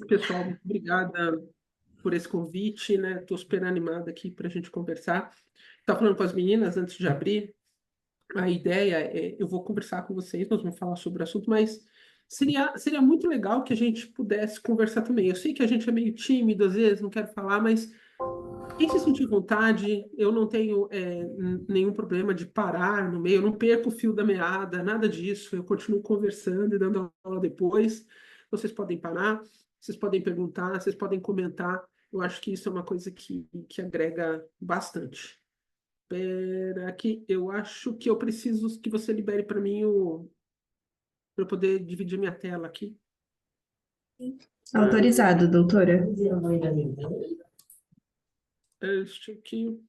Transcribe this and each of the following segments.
Pessoal, muito obrigada por esse convite, né? Estou super animada aqui para a gente conversar. Estava falando com as meninas antes de abrir. A ideia é, eu vou conversar com vocês, nós vamos falar sobre o assunto, mas seria muito legal que a gente pudesse conversar também. Eu sei que a gente é meio tímido às vezes, não quero falar, mas quem se sentir vontade, eu não tenho nenhum problema de parar no meio, eu não perco o fio da meada, nada disso. Eu continuo conversando e dando aula depois. Vocês podem parar, vocês podem perguntar, vocês podem comentar. Eu acho que isso é uma coisa que agrega bastante. Espera aqui, eu acho que eu preciso que você libere para mim para eu poder dividir minha tela aqui. Autorizado, doutora. Este aqui.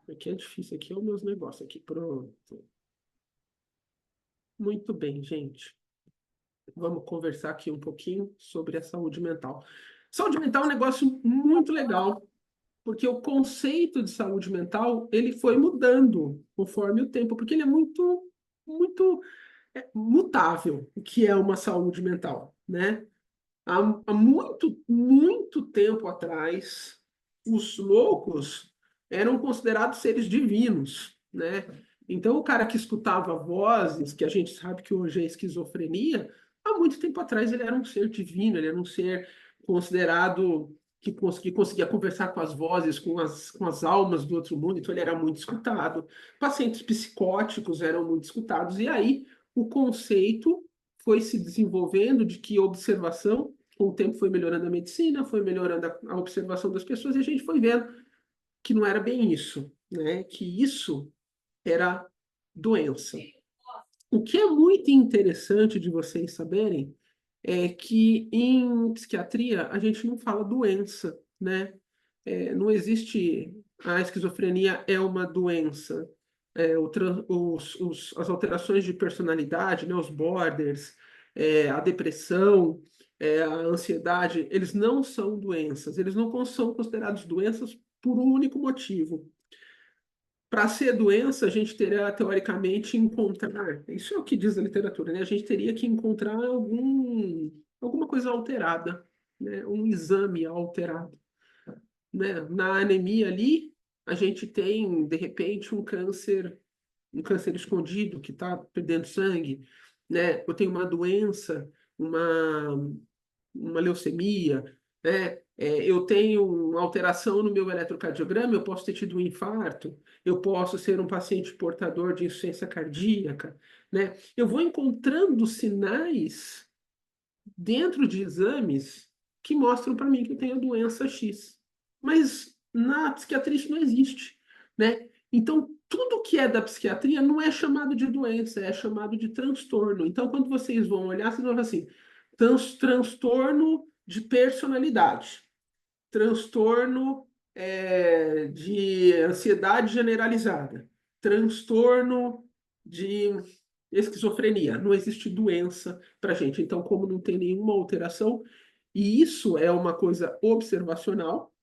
Aqui é difícil, aqui é os meus negócios aqui. Pronto. Muito bem, gente. Vamos conversar aqui um pouquinho sobre a saúde mental. Saúde mental é um negócio muito legal, porque o conceito de saúde mental ele foi mudando conforme o tempo, porque ele é muito mutável, o que é uma saúde mental, né? Há muito tempo atrás, os loucos eram considerados seres divinos, né? Então, o cara que escutava vozes, que a gente sabe que hoje é esquizofrenia, há muito tempo atrás ele era um ser divino, ele era um ser considerado que conseguia conversar com as vozes, com as almas do outro mundo, então ele era muito escutado. Pacientes psicóticos eram muito escutados, e aí o conceito foi se desenvolvendo de que observação, com o tempo foi melhorando a medicina, foi melhorando a observação das pessoas, e a gente foi vendo que não era bem isso, né? Que isso era doença. O que é muito interessante de vocês saberem é que em psiquiatria a gente não fala doença, né? Não existe a esquizofrenia é uma doença. As alterações de personalidade, né, os borders, a depressão, a ansiedade, eles não são doenças, eles não são considerados doenças por um único motivo. Para ser doença, a gente teria, teoricamente, encontrar, isso é o que diz a literatura, né? A gente teria que encontrar alguma coisa alterada, né? Um exame alterado, né? Na anemia ali, a gente tem, de repente, um câncer escondido que está perdendo sangue, né? Eu tenho uma doença, uma leucemia, né? Eu tenho uma alteração no meu eletrocardiograma, eu posso ter tido um infarto, eu posso ser um paciente portador de insuficiência cardíaca, né? Eu vou encontrando sinais dentro de exames que mostram para mim que eu tenho a doença X. Mas na psiquiatria isso não existe, né? Então, tudo que é da psiquiatria não é chamado de doença, é chamado de transtorno. Então, quando vocês vão olhar, vocês vão falar assim, transtorno de personalidade, transtorno de ansiedade generalizada, transtorno de esquizofrenia. Não existe doença para gente. Então, como não tem nenhuma alteração, e isso é uma coisa observacional,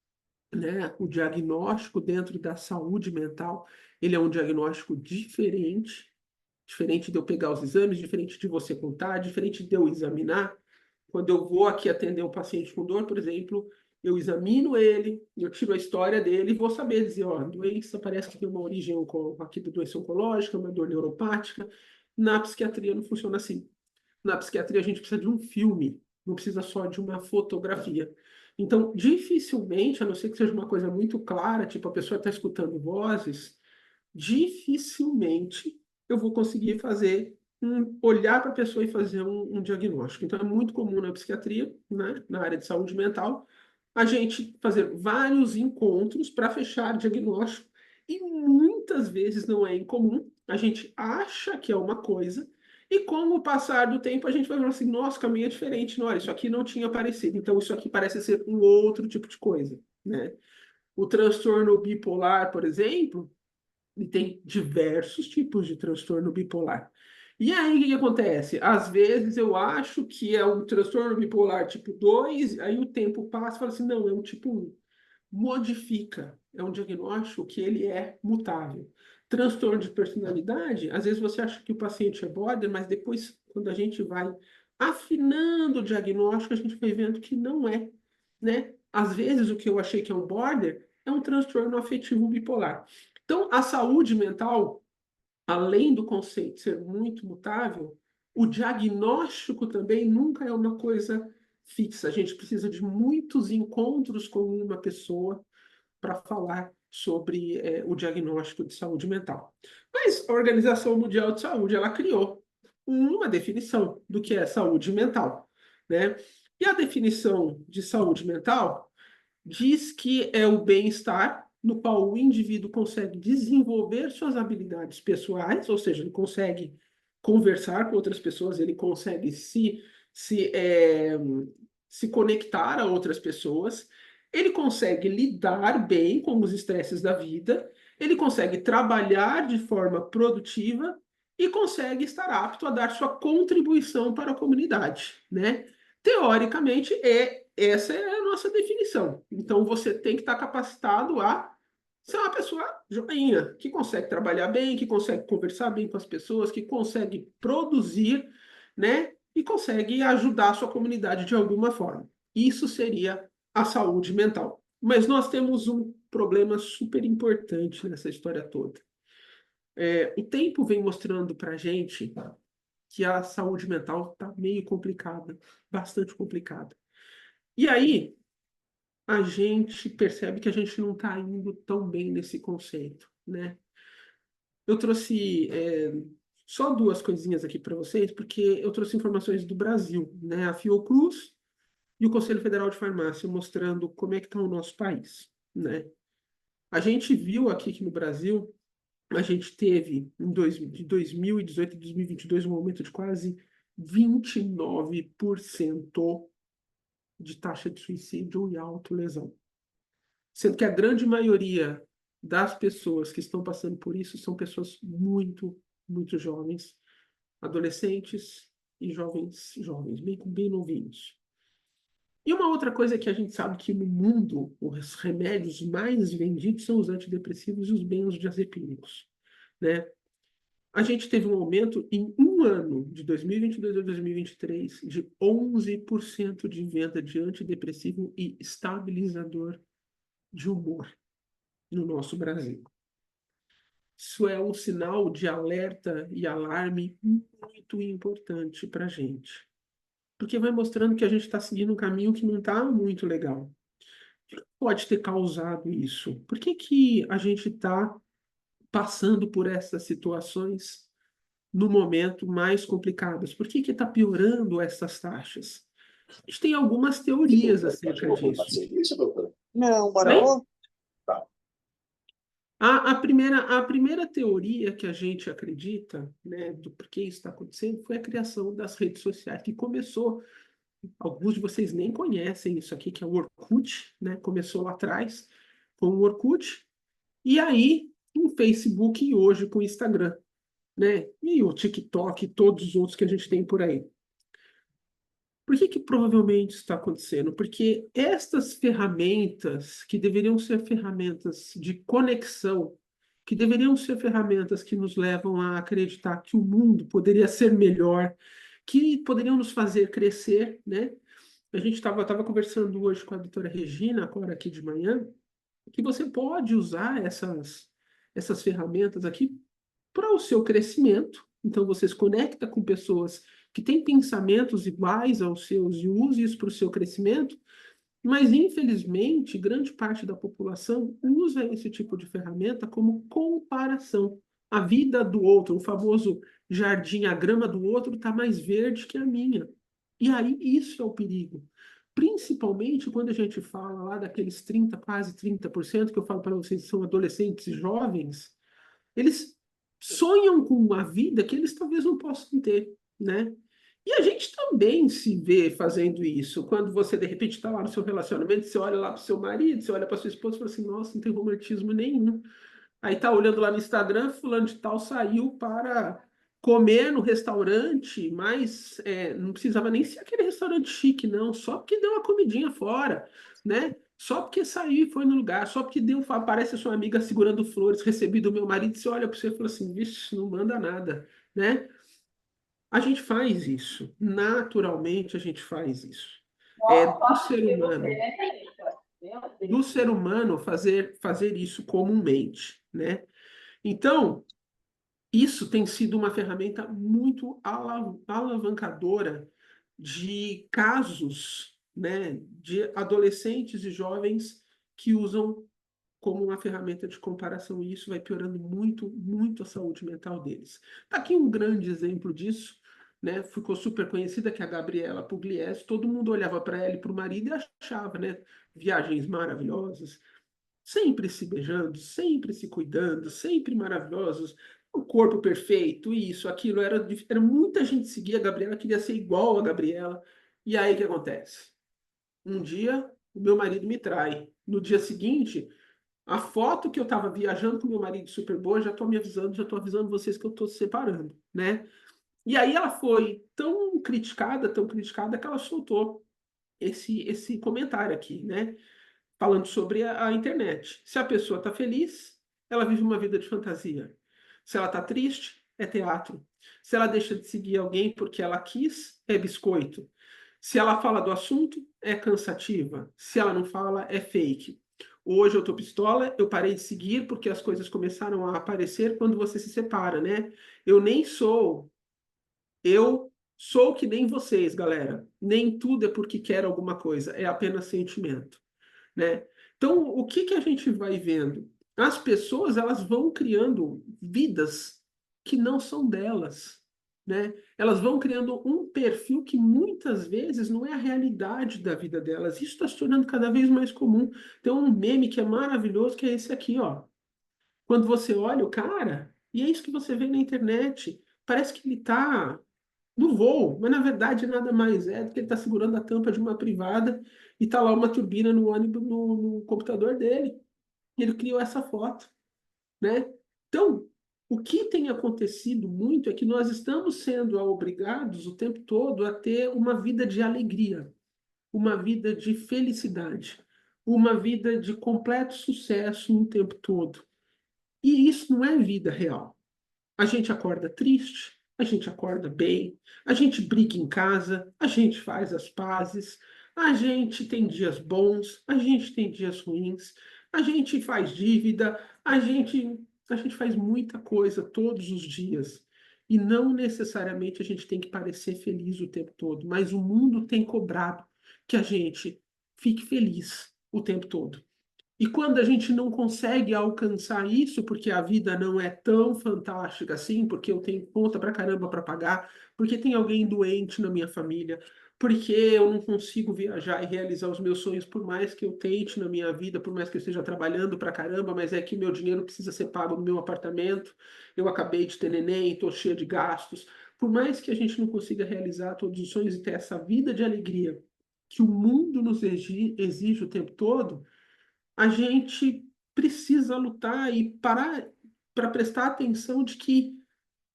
né? O diagnóstico dentro da saúde mental, ele é um diagnóstico diferente, diferente de eu pegar os exames, diferente de você contar, diferente de eu examinar. Quando eu vou aqui atender um paciente com dor, por exemplo, eu examino ele, eu tiro a história dele e vou saber dizer, ó, a doença parece que tem uma origem aqui da doença oncológica, uma dor neuropática. Na psiquiatria não funciona assim. Na psiquiatria a gente precisa de um filme, não precisa só de uma fotografia. Então, dificilmente, a não ser que seja uma coisa muito clara, tipo a pessoa está escutando vozes, dificilmente eu vou conseguir olhar para a pessoa e fazer um diagnóstico. Então, é muito comum na psiquiatria, né, na área de saúde mental, a gente fazer vários encontros para fechar diagnóstico, e muitas vezes não é incomum, a gente acha que é uma coisa, e com o passar do tempo a gente vai falar assim, nossa, o caminho é diferente, não, olha, isso aqui não tinha aparecido, então isso aqui parece ser um outro tipo de coisa, né? O transtorno bipolar, por exemplo, e tem diversos tipos de transtorno bipolar. E aí, o que que acontece? Às vezes eu acho que é um transtorno bipolar tipo 2, aí o tempo passa e fala assim, não, é um tipo 1. Modifica. É um diagnóstico que ele é mutável. Transtorno de personalidade, às vezes você acha que o paciente é border, mas depois quando a gente vai afinando o diagnóstico, a gente vai vendo que não é, né? Às vezes o que eu achei que é um border é um transtorno afetivo bipolar. Então, a saúde mental, além do conceito ser muito mutável, o diagnóstico também nunca é uma coisa fixa. A gente precisa de muitos encontros com uma pessoa para falar sobre o diagnóstico de saúde mental. Mas a Organização Mundial de Saúde, ela criou uma definição do que é saúde mental, né? E a definição de saúde mental diz que é o bem-estar no qual o indivíduo consegue desenvolver suas habilidades pessoais, ou seja, ele consegue conversar com outras pessoas, ele consegue se, é, se conectar a outras pessoas, ele consegue lidar bem com os estresses da vida, ele consegue trabalhar de forma produtiva e consegue estar apto a dar sua contribuição para a comunidade, né? Teoricamente, essa é a nossa definição. Então, você tem que estar capacitado a ser uma pessoa joinha, que consegue trabalhar bem, que consegue conversar bem com as pessoas, que consegue produzir, né? E consegue ajudar a sua comunidade de alguma forma. Isso seria a saúde mental. Mas nós temos um problema super importante nessa história toda. O tempo vem mostrando para a gente que a saúde mental está meio complicada, bastante complicada. E aí, a gente percebe que a gente não está indo tão bem nesse conceito, né? Eu trouxe só duas coisinhas aqui para vocês, porque eu trouxe informações do Brasil, né? A Fiocruz e o Conselho Federal de Farmácia mostrando como é que está o nosso país, né? A gente viu aqui que no Brasil, a gente teve de 2018 a 2022 um aumento de quase 29% de taxa de suicídio e autolesão. Sendo que a grande maioria das pessoas que estão passando por isso são pessoas muito, muito jovens, adolescentes e jovens, bem novinhos. E uma outra coisa que a gente sabe que no mundo os remédios mais vendidos são os antidepressivos e os benzodiazepínicos, né? A gente teve um aumento em um ano, de 2022 a 2023, de 11% de venda de antidepressivo e estabilizador de humor no nosso Brasil. Isso é um sinal de alerta e alarme muito importante para a gente, porque vai mostrando que a gente está seguindo um caminho que não está muito legal. O que pode ter causado isso? Por que que a gente está passando por essas situações no momento mais complicadas? Por que que está piorando essas taxas? A gente tem algumas teorias acerca disso. Não, bora. Oi? Tá. A primeira teoria que a gente acredita, né, do porquê isso está acontecendo, foi a criação das redes sociais, que começou, alguns de vocês nem conhecem isso aqui, que é o Orkut, né, começou lá atrás com o Orkut, e aí o Facebook e hoje com o Instagram, né, e o TikTok e todos os outros que a gente tem por aí. Por que que provavelmente isso está acontecendo? Porque estas ferramentas, que deveriam ser ferramentas de conexão, que deveriam ser ferramentas que nos levam a acreditar que o mundo poderia ser melhor, que poderiam nos fazer crescer, né? A gente estava conversando hoje com a doutora Regina, agora aqui de manhã, que você pode usar essas ferramentas aqui para o seu crescimento. Então, você se conecta com pessoas que têm pensamentos iguais aos seus e use isso para o seu crescimento, mas, infelizmente, grande parte da população usa esse tipo de ferramenta como comparação. A vida do outro, o famoso jardim, a grama do outro está mais verde que a minha. E aí, isso é o perigo. Principalmente quando a gente fala lá daqueles 30, quase 30%, que eu falo para vocês que são adolescentes e jovens, eles sonham com uma vida que eles talvez não possam ter, né? E a gente também se vê fazendo isso. Quando você, de repente, está lá no seu relacionamento, você olha lá para o seu marido, você olha para sua esposa e fala assim, nossa, não tem romantismo nenhum. Aí tá olhando lá no Instagram, fulano de tal saiu para comer no restaurante, mas não precisava nem ser aquele restaurante chique, não, só porque deu uma comidinha fora, né? Só porque saiu e foi no lugar, só porque aparece a sua amiga segurando flores, recebi do meu marido, você olha para você e fala assim, vixe, não manda nada, né? A gente faz isso. Naturalmente, a gente faz isso. É Ó, do posso ser ver você, humano, né, Felipe? Meu do Deus. ser humano fazer isso comumente, né? Então, isso tem sido uma ferramenta muito alavancadora de casos, né, de adolescentes e jovens que usam como uma ferramenta de comparação, e isso vai piorando muito, muito a saúde mental deles. Tá aqui um grande exemplo disso, né? Ficou super conhecida que é a Gabriela Pugliese, todo mundo olhava para ela e para o marido e achava, né? Viagens maravilhosas, sempre se beijando, sempre se cuidando, sempre maravilhosos, o corpo perfeito, isso, aquilo, era muita gente seguia a Gabriela, queria ser igual a Gabriela. E aí o que acontece? Um dia o meu marido me trai. No dia seguinte, a foto que eu estava viajando com meu marido super boa, já estou me avisando, já estou avisando vocês que eu estou se separando, né? E aí ela foi tão criticada, que ela soltou esse comentário aqui, né? Falando sobre a internet. Se a pessoa está feliz, ela vive uma vida de fantasia. Se ela está triste, é teatro. Se ela deixa de seguir alguém porque ela quis, é biscoito. Se ela fala do assunto, é cansativa. Se ela não fala, é fake. Hoje eu tô pistola, eu parei de seguir porque as coisas começaram a aparecer quando você se separa, né? Eu nem sou, eu sou que nem vocês, galera. Nem tudo é porque quer alguma coisa, é apenas sentimento, né? Então, o que que a gente vai vendo? As pessoas, elas vão criando vidas que não são delas, né? Elas vão criando um perfil que muitas vezes não é a realidade da vida delas. Isso está se tornando cada vez mais comum. Tem um meme que é maravilhoso, que é esse aqui, ó. Quando você olha o cara, e é isso que você vê na internet, parece que ele está no voo, mas na verdade nada mais é do que ele está segurando a tampa de uma privada e está lá uma turbina no ônibus no computador dele. E ele criou essa foto, né? Então, o que tem acontecido muito é que nós estamos sendo obrigados o tempo todo a ter uma vida de alegria, uma vida de felicidade, uma vida de completo sucesso o tempo todo. E isso não é vida real. A gente acorda triste, a gente acorda bem, a gente briga em casa, a gente faz as pazes, a gente tem dias bons, a gente tem dias ruins, a gente faz dívida, a gente faz muita coisa todos os dias. E não necessariamente a gente tem que parecer feliz o tempo todo, mas o mundo tem cobrado que a gente fique feliz o tempo todo. E quando a gente não consegue alcançar isso, porque a vida não é tão fantástica assim, porque eu tenho conta pra caramba para pagar, porque tem alguém doente na minha família, porque eu não consigo viajar e realizar os meus sonhos, por mais que eu tente na minha vida, por mais que eu esteja trabalhando pra caramba, mas é que meu dinheiro precisa ser pago no meu apartamento, eu acabei de ter neném, estou cheio de gastos. Por mais que a gente não consiga realizar todos os sonhos e ter essa vida de alegria que o mundo nos exige o tempo todo, a gente precisa lutar e parar para prestar atenção de que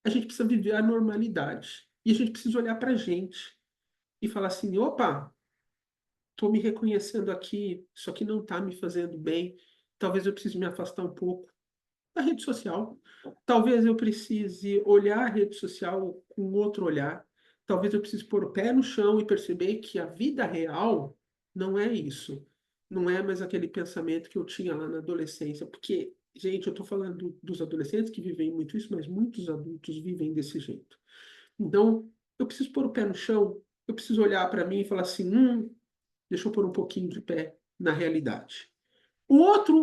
a gente precisa viver a normalidade. E a gente precisa olhar para a gente e falar assim: opa, estou me reconhecendo aqui, isso aqui não está me fazendo bem. Talvez eu precise me afastar um pouco da rede social. Talvez eu precise olhar a rede social com outro olhar. Talvez eu precise pôr o pé no chão e perceber que a vida real não é isso. Não é mais aquele pensamento que eu tinha lá na adolescência. Porque, gente, eu estou falando dos adolescentes que vivem muito isso, mas muitos adultos vivem desse jeito. Então, eu preciso pôr o pé no chão, eu preciso olhar para mim e falar assim: deixa eu pôr um pouquinho de pé na realidade.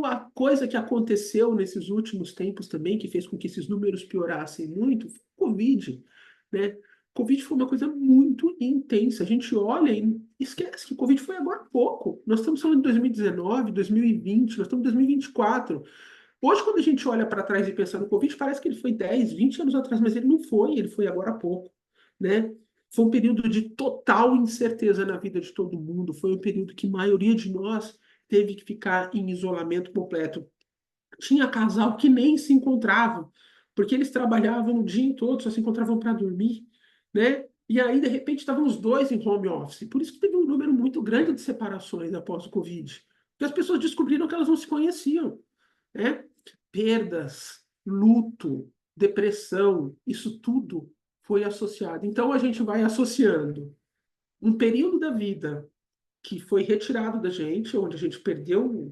A coisa que aconteceu nesses últimos tempos também, que fez com que esses números piorassem muito, foi o Covid, né? Covid foi uma coisa muito intensa. A gente olha e esquece que o Covid foi agora há pouco. Nós estamos falando de 2019, 2020, nós estamos em 2024. Hoje, quando a gente olha para trás e pensa no Covid, parece que ele foi 10, 20 anos atrás, mas ele não foi, ele foi agora há pouco, né? Foi um período de total incerteza na vida de todo mundo. Foi um período que a maioria de nós teve que ficar em isolamento completo. Tinha casal que nem se encontravam, porque eles trabalhavam o dia todo, só se encontravam para dormir, né? E aí, de repente, estavam os dois em home office. Por isso que teve um número muito grande de separações após o Covid. Porque as pessoas descobriram que elas não se conheciam, né? Perdas, luto, depressão, isso tudo foi associado. Então, a gente vai associando um período da vida que foi retirado da gente, onde a gente perdeu,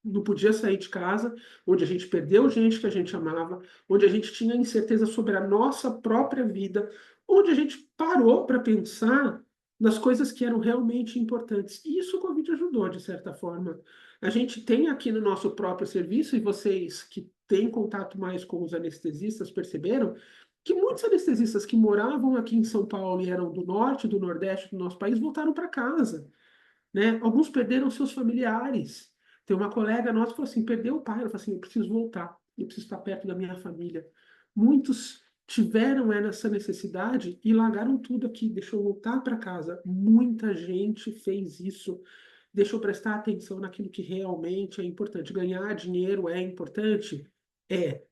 não podia sair de casa, onde a gente perdeu gente que a gente amava, onde a gente tinha incerteza sobre a nossa própria vida, onde a gente parou para pensar nas coisas que eram realmente importantes. E isso o Covid ajudou, de certa forma. A gente tem aqui no nosso próprio serviço, e vocês que têm contato mais com os anestesistas perceberam que muitos anestesistas que moravam aqui em São Paulo e eram do norte, do nordeste do nosso país, voltaram para casa, né? Alguns perderam seus familiares. Tem uma colega nossa que falou assim, perdeu o pai. Ela falou assim, eu preciso voltar, eu preciso estar perto da minha família. Muitos tiveram essa necessidade e largaram tudo aqui, deixou voltar para casa. Muita gente fez isso, deixou prestar atenção naquilo que realmente é importante. Ganhar dinheiro é importante? É.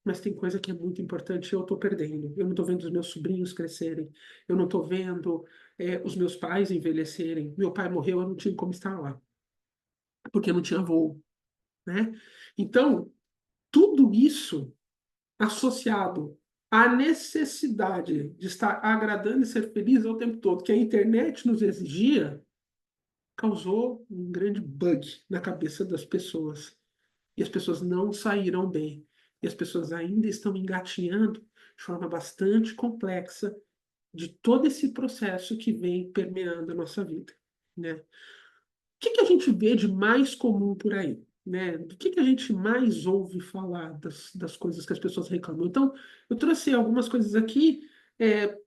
Mas tem coisa que é muito importante e eu estou perdendo. Eu não estou vendo os meus sobrinhos crescerem. Eu não estou vendo os meus pais envelhecerem. Meu pai morreu, eu não tinha como estar lá, porque não tinha voo, né? Então, tudo isso associado à necessidade de estar agradando e ser feliz ao tempo todo, que a internet nos exigia, causou um grande bug na cabeça das pessoas. E as pessoas não saíram bem. E as pessoas ainda estão engatinhando de forma bastante complexa de todo esse processo que vem permeando a nossa vida, né? O que que a gente vê de mais comum por aí, né? Do que a gente mais ouve falar das coisas que as pessoas reclamam? Então, eu trouxe algumas coisas aqui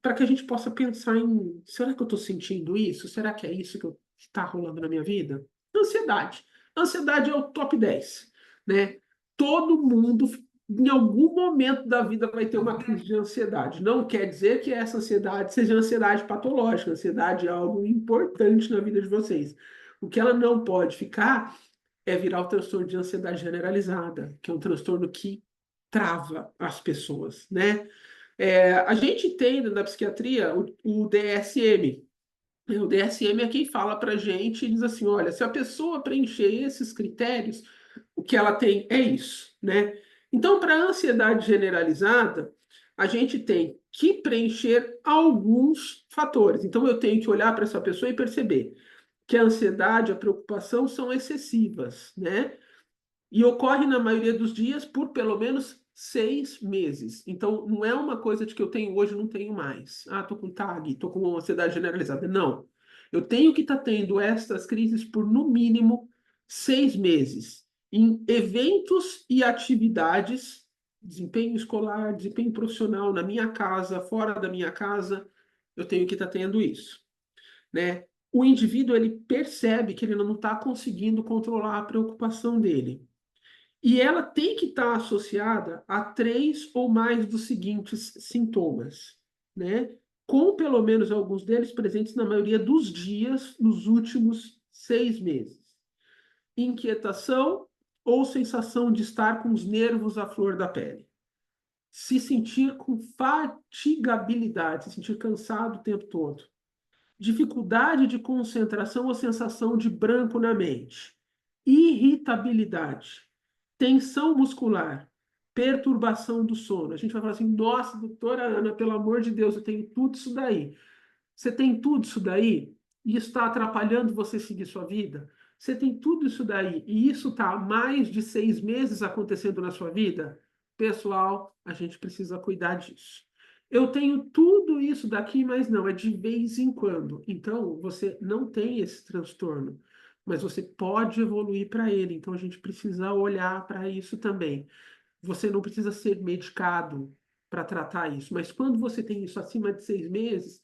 para que a gente possa pensar em, será que eu estou sentindo isso? Será que é isso que está rolando na minha vida? Ansiedade. Ansiedade é o top 10, né? Todo mundo, em algum momento da vida, vai ter uma crise de ansiedade. Não quer dizer que essa ansiedade seja ansiedade patológica. Ansiedade é algo importante na vida de vocês. O que ela não pode ficar é virar o transtorno de ansiedade generalizada, que é um transtorno que trava as pessoas, né? A gente tem na psiquiatria o DSM. O DSM é quem fala pra gente e diz assim, olha, se a pessoa preencher esses critérios, o que ela tem é isso, né? Então, para a ansiedade generalizada, a gente tem que preencher alguns fatores. Então, eu tenho que olhar para essa pessoa e perceber que a ansiedade, a preocupação são excessivas, né? E ocorre na maioria dos dias por pelo menos 6 meses. Então, não é uma coisa de que eu tenho hoje e não tenho mais. Ah, tô com TAG, tô com ansiedade generalizada. Não. Eu tenho que estar tendo estas crises por no mínimo 6 meses. Em eventos e atividades, desempenho escolar, desempenho profissional, na minha casa, fora da minha casa, eu tenho que estar tendo isso, né? O indivíduo ele percebe que ele não está conseguindo controlar a preocupação dele. E ela tem que estar associada a 3 ou mais dos seguintes sintomas, né? Com pelo menos alguns deles presentes na maioria dos dias nos últimos 6 meses. Inquietação ou sensação de estar com os nervos à flor da pele. Se sentir com fatigabilidade, se sentir cansado o tempo todo. Dificuldade de concentração ou sensação de branco na mente. Irritabilidade. Tensão muscular. Perturbação do sono. A gente vai falar assim, nossa, doutora Ana, pelo amor de Deus, eu tenho tudo isso daí. Você tem tudo isso daí e isso está atrapalhando você seguir sua vida? Você tem tudo isso daí e isso está há mais de 6 meses acontecendo na sua vida? Pessoal, a gente precisa cuidar disso. Eu tenho tudo isso daqui, mas não, é de vez em quando. Então, você não tem esse transtorno, mas você pode evoluir para ele. Então, a gente precisa olhar para isso também. Você não precisa ser medicado para tratar isso, mas quando você tem isso acima de 6 meses,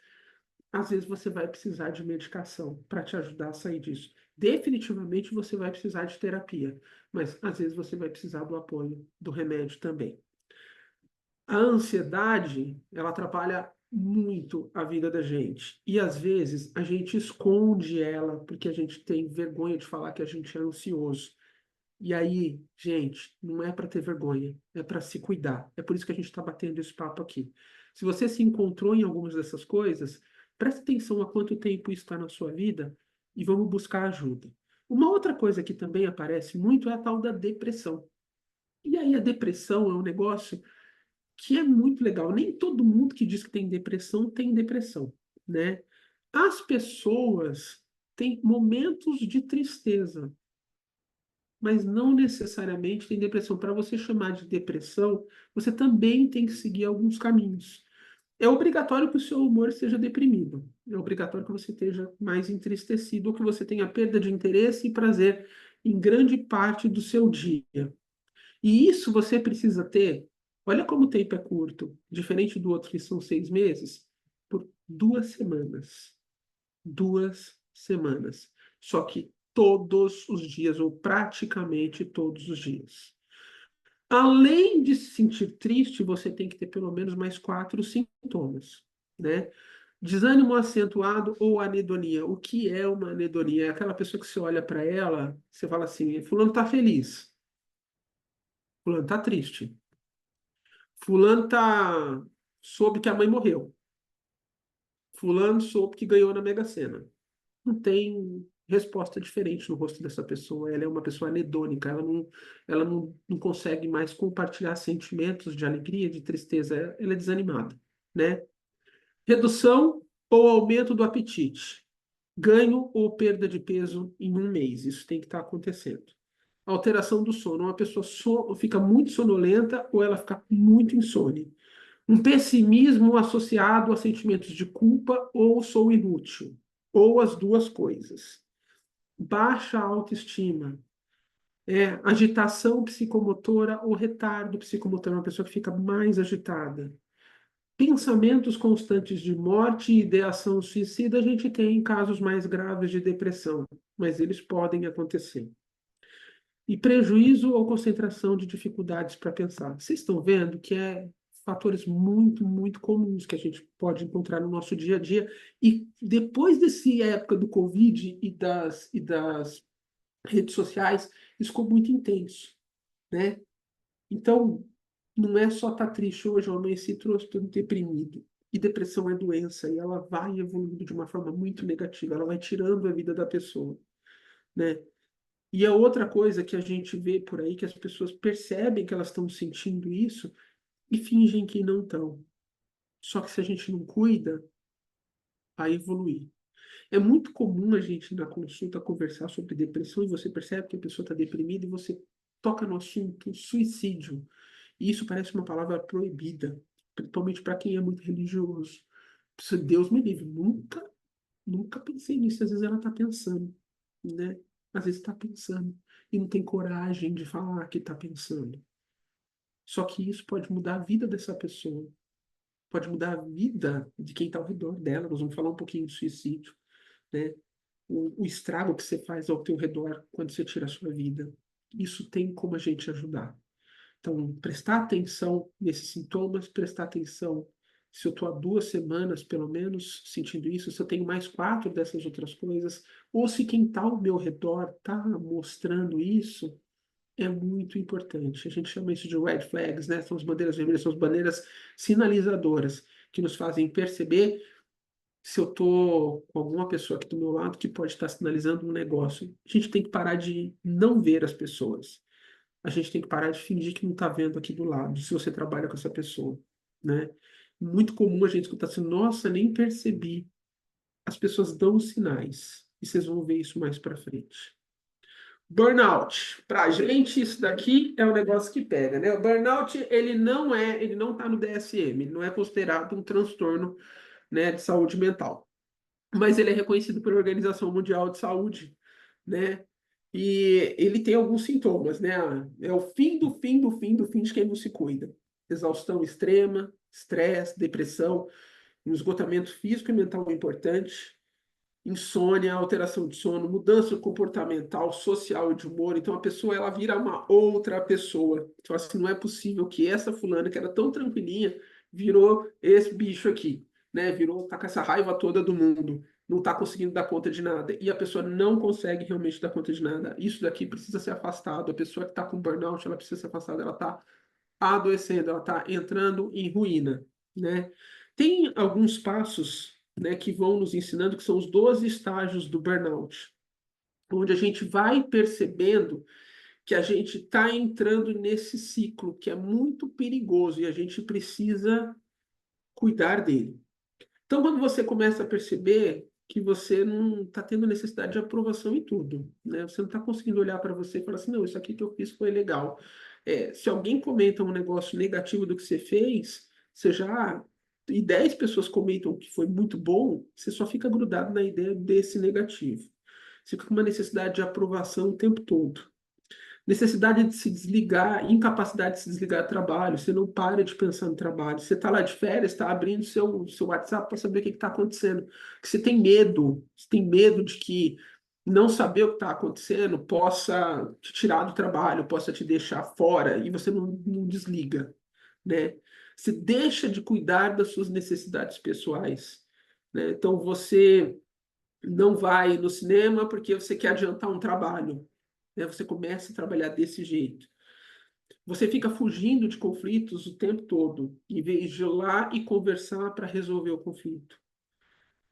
às vezes você vai precisar de medicação para te ajudar a sair disso. Definitivamente você vai precisar de terapia, mas às vezes você vai precisar do apoio do remédio também. A ansiedade, ela atrapalha muito a vida da gente. E às vezes a gente esconde ela porque a gente tem vergonha de falar que a gente é ansioso. E aí, gente, não é para ter vergonha, é para se cuidar. É por isso que a gente está batendo esse papo aqui. Se você se encontrou em algumas dessas coisas, preste atenção a quanto tempo isso está na sua vida e vamos buscar ajuda. Uma outra coisa que também aparece muito é a tal da depressão. E aí a depressão é um negócio que é muito legal. Nem todo mundo que diz que tem depressão, né? As pessoas têm momentos de tristeza, mas não necessariamente tem depressão. Para você chamar de depressão, você também tem que seguir alguns caminhos. É obrigatório que o seu humor seja deprimido. É obrigatório que você esteja mais entristecido ou que você tenha perda de interesse e prazer em grande parte do seu dia. E isso você precisa ter. Olha como o tempo é curto, diferente do outro que são 6 meses, por 2 semanas. 2 semanas. Só que todos os dias, ou praticamente todos os dias. Além de se sentir triste, você tem que ter pelo menos mais 4 sintomas, né? Desânimo acentuado ou anedonia. O que é uma anedonia? É aquela pessoa que você olha para ela, você fala assim: fulano tá feliz, fulano tá triste, fulano tá soube que a mãe morreu, fulano soube que ganhou na Mega Sena. Não tem resposta diferente no rosto dessa pessoa. Ela é uma pessoa anedônica, ela não consegue mais compartilhar sentimentos de alegria, de tristeza, ela é desanimada, né? Redução ou aumento do apetite. Ganho ou perda de peso em um mês. Isso tem que estar acontecendo. Alteração do sono. Uma pessoa fica muito sonolenta ou ela fica muito insone. Um pessimismo associado a sentimentos de culpa ou sou inútil. Ou as duas coisas. Baixa autoestima. Agitação psicomotora ou retardo psicomotor. Uma pessoa que fica mais agitada. Pensamentos constantes de morte e ideação suicida, a gente tem em casos mais graves de depressão, mas eles podem acontecer. E prejuízo ou concentração de dificuldades para pensar. Vocês estão vendo que fatores muito, muito comuns que a gente pode encontrar no nosso dia a dia. E depois dessa época do Covid e das redes sociais, isso ficou muito intenso, né? Então, não é só estar triste hoje, eu amanheci todo deprimido. E depressão é doença, e ela vai evoluindo de uma forma muito negativa, ela vai tirando a vida da pessoa, né? E a outra coisa que a gente vê por aí, que as pessoas percebem que elas estão sentindo isso e fingem que não estão. Só que se a gente não cuida, vai evoluir. É muito comum a gente, na consulta, conversar sobre depressão e você percebe que a pessoa está deprimida e você toca no assunto suicídio. E isso parece uma palavra proibida, principalmente para quem é muito religioso. Deus me livre, nunca pensei nisso. Às vezes ela está pensando, né? Às vezes está pensando e não tem coragem de falar que está pensando. Só que isso pode mudar a vida dessa pessoa, pode mudar a vida de quem está ao redor dela. Nós vamos falar um pouquinho de suicídio, né? O estrago que você faz ao teu redor quando você tira a sua vida. Isso tem como a gente ajudar. Então, prestar atenção nesses sintomas, prestar atenção se eu estou há 2 semanas, pelo menos, sentindo isso, se eu tenho mais 4 dessas outras coisas, ou se quem está ao meu redor está mostrando isso, é muito importante. A gente chama isso de red flags, né? São as bandeiras vermelhas, são as bandeiras sinalizadoras que nos fazem perceber se eu estou com alguma pessoa aqui do meu lado que pode estar sinalizando um negócio. A gente tem que parar de não ver as pessoas. A gente tem que parar de fingir que não está vendo aqui do lado, se você trabalha com essa pessoa, né? Muito comum a gente escutar assim: nossa, nem percebi. As pessoas dão sinais, e vocês vão ver isso mais para frente. Burnout. Pra gente, isso daqui é um negócio que pega, né? O burnout, ele não está no DSM, ele não é considerado um transtorno, né, de saúde mental. Mas ele é reconhecido pela Organização Mundial de Saúde, né? E ele tem alguns sintomas, né? É o fim do fim do fim do fim de quem não se cuida. Exaustão extrema, estresse, depressão, um esgotamento físico e mental importante, insônia, alteração de sono, mudança comportamental, social e de humor. Então a pessoa ela vira uma outra pessoa. Então assim, não é possível que essa fulana que era tão tranquilinha virou esse bicho aqui, né? Virou, tá com essa raiva toda do mundo, não tá conseguindo dar conta de nada. E a pessoa não consegue realmente dar conta de nada. Isso daqui precisa ser afastado. A pessoa que tá com burnout, ela precisa ser afastada, ela tá adoecendo, ela está entrando em ruína, né? Tem alguns passos, né, que vão nos ensinando que são os 12 estágios do burnout, onde a gente vai percebendo que a gente está entrando nesse ciclo que é muito perigoso e a gente precisa cuidar dele. Então, quando você começa a perceber que você não está tendo necessidade de aprovação em tudo, né? Você não está conseguindo olhar para você e falar assim, não, isso aqui que eu fiz foi legal. Se alguém comenta um negócio negativo do que você fez, você já... E 10 pessoas comentam que foi muito bom, você só fica grudado na ideia desse negativo. Você fica com uma necessidade de aprovação o tempo todo. Necessidade de se desligar, incapacidade de se desligar do trabalho, você não para de pensar no trabalho. Você está lá de férias, está abrindo seu WhatsApp para saber o que está acontecendo. Porque você tem medo de que não saber o que está acontecendo possa te tirar do trabalho, possa te deixar fora, e você não desliga, né? Você deixa de cuidar das suas necessidades pessoais, né? Então você não vai no cinema porque você quer adiantar um trabalho, né? Você começa a trabalhar desse jeito. Você fica fugindo de conflitos o tempo todo, em vez de ir lá e conversar para resolver o conflito.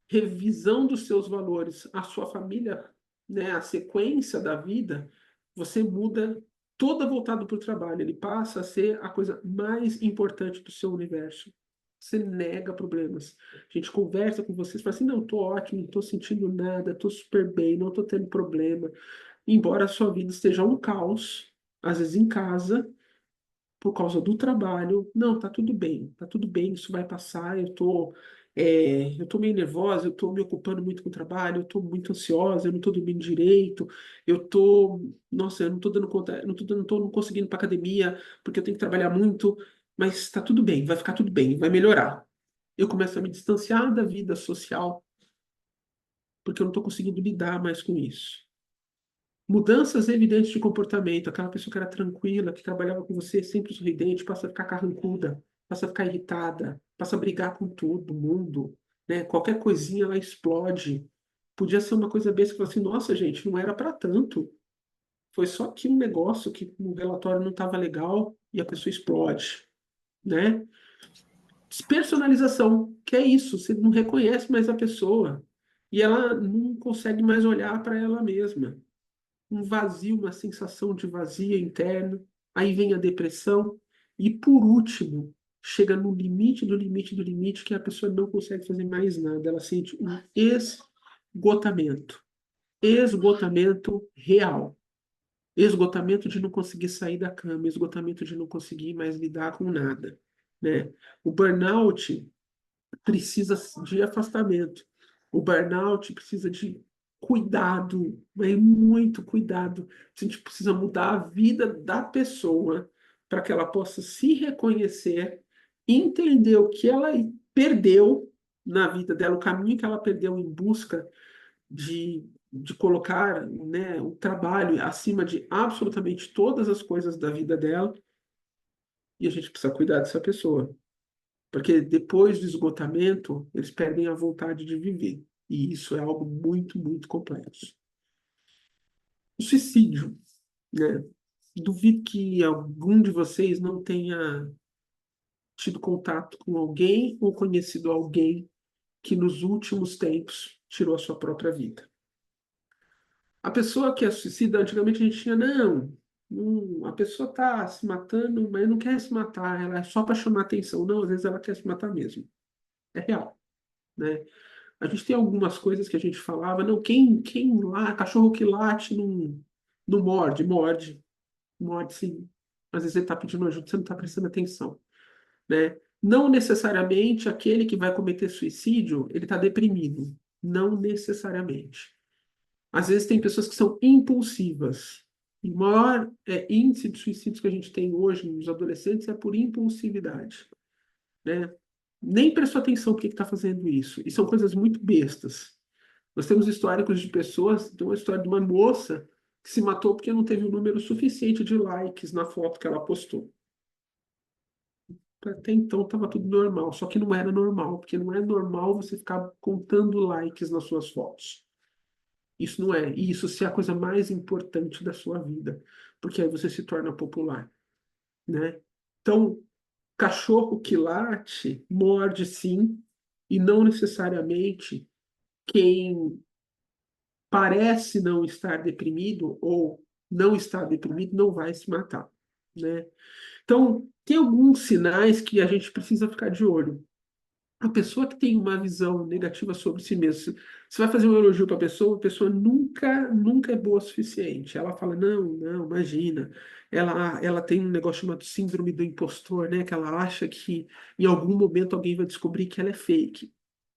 Revisão dos seus valores, a sua família, né, a sequência da vida, você muda toda voltado para o trabalho. Ele passa a ser a coisa mais importante do seu universo. Você nega problemas. A gente conversa com vocês, fala assim, não, estou ótimo, não estou sentindo nada, estou super bem, não estou tendo problema. Embora a sua vida esteja um caos, às vezes em casa, por causa do trabalho. Não, tá tudo bem, isso vai passar. Eu tô meio nervosa, eu tô me ocupando muito com o trabalho, eu tô muito ansiosa, eu não tô dormindo direito, nossa, eu não tô dando conta, não tô conseguindo ir pra academia porque eu tenho que trabalhar muito, mas tá tudo bem, vai ficar tudo bem, vai melhorar. Eu começo a me distanciar da vida social porque eu não tô conseguindo lidar mais com isso. Mudanças evidentes de comportamento. Aquela pessoa que era tranquila, que trabalhava com você, sempre sorridente, passa a ficar carrancuda, passa a ficar irritada, passa a brigar com todo mundo, né? Qualquer coisinha ela explode. Podia ser uma coisa besta que fala assim, nossa, gente, não era para tanto. Foi só que um negócio que no relatório não estava legal e a pessoa explode, né? Despersonalização, que é isso, você não reconhece mais a pessoa e ela não consegue mais olhar para ela mesma, um vazio, uma sensação de vazio interno, aí vem a depressão, e por último, chega no limite do limite do limite que a pessoa não consegue fazer mais nada, ela sente um esgotamento, esgotamento real, esgotamento de não conseguir sair da cama, esgotamento de não conseguir mais lidar com nada, né? O burnout precisa de afastamento. O burnout precisa de cuidado, né? Muito cuidado. A gente precisa mudar a vida da pessoa para que ela possa se reconhecer, entender o que ela perdeu na vida dela, o caminho que ela perdeu em busca de colocar, né, o trabalho acima de absolutamente todas as coisas da vida dela, e a gente precisa cuidar dessa pessoa. Porque depois do esgotamento, eles perdem a vontade de viver. E isso é algo muito, muito complexo. O suicídio, né? Duvido que algum de vocês não tenha tido contato com alguém ou conhecido alguém que nos últimos tempos tirou a sua própria vida. A pessoa que é suicida, antigamente a gente tinha, a pessoa está se matando, mas não quer se matar, ela é só para chamar atenção. Não, às vezes ela quer se matar mesmo. É real, né? A gente tem algumas coisas que a gente falava, não, quem lá, cachorro que late não morde, morde sim. Às vezes ele está pedindo ajuda, você não está prestando atenção, né? Não necessariamente aquele que vai cometer suicídio, ele está deprimido. Não necessariamente. Às vezes tem pessoas que são impulsivas. O maior índice de suicídios que a gente tem hoje nos adolescentes é por impulsividade, né? Nem prestou atenção por que está fazendo isso. E são coisas muito bestas. Nós temos históricos de pessoas, tem uma história de uma moça que se matou porque não teve um número suficiente de likes na foto que ela postou. Até então estava tudo normal, só que não era normal, porque não é normal você ficar contando likes nas suas fotos. Isso não é. E isso é a coisa mais importante da sua vida, porque aí você se torna popular, né? Então, cachorro que late, morde sim, e não necessariamente quem parece não estar deprimido ou não está deprimido, não vai se matar, né? Então, tem alguns sinais que a gente precisa ficar de olho. A pessoa que tem uma visão negativa sobre si mesma, você vai fazer um elogio para a pessoa nunca, nunca é boa o suficiente. Ela fala, não, não, imagina. Ela tem um negócio chamado síndrome do impostor, né? Que ela acha que em algum momento alguém vai descobrir que ela é fake.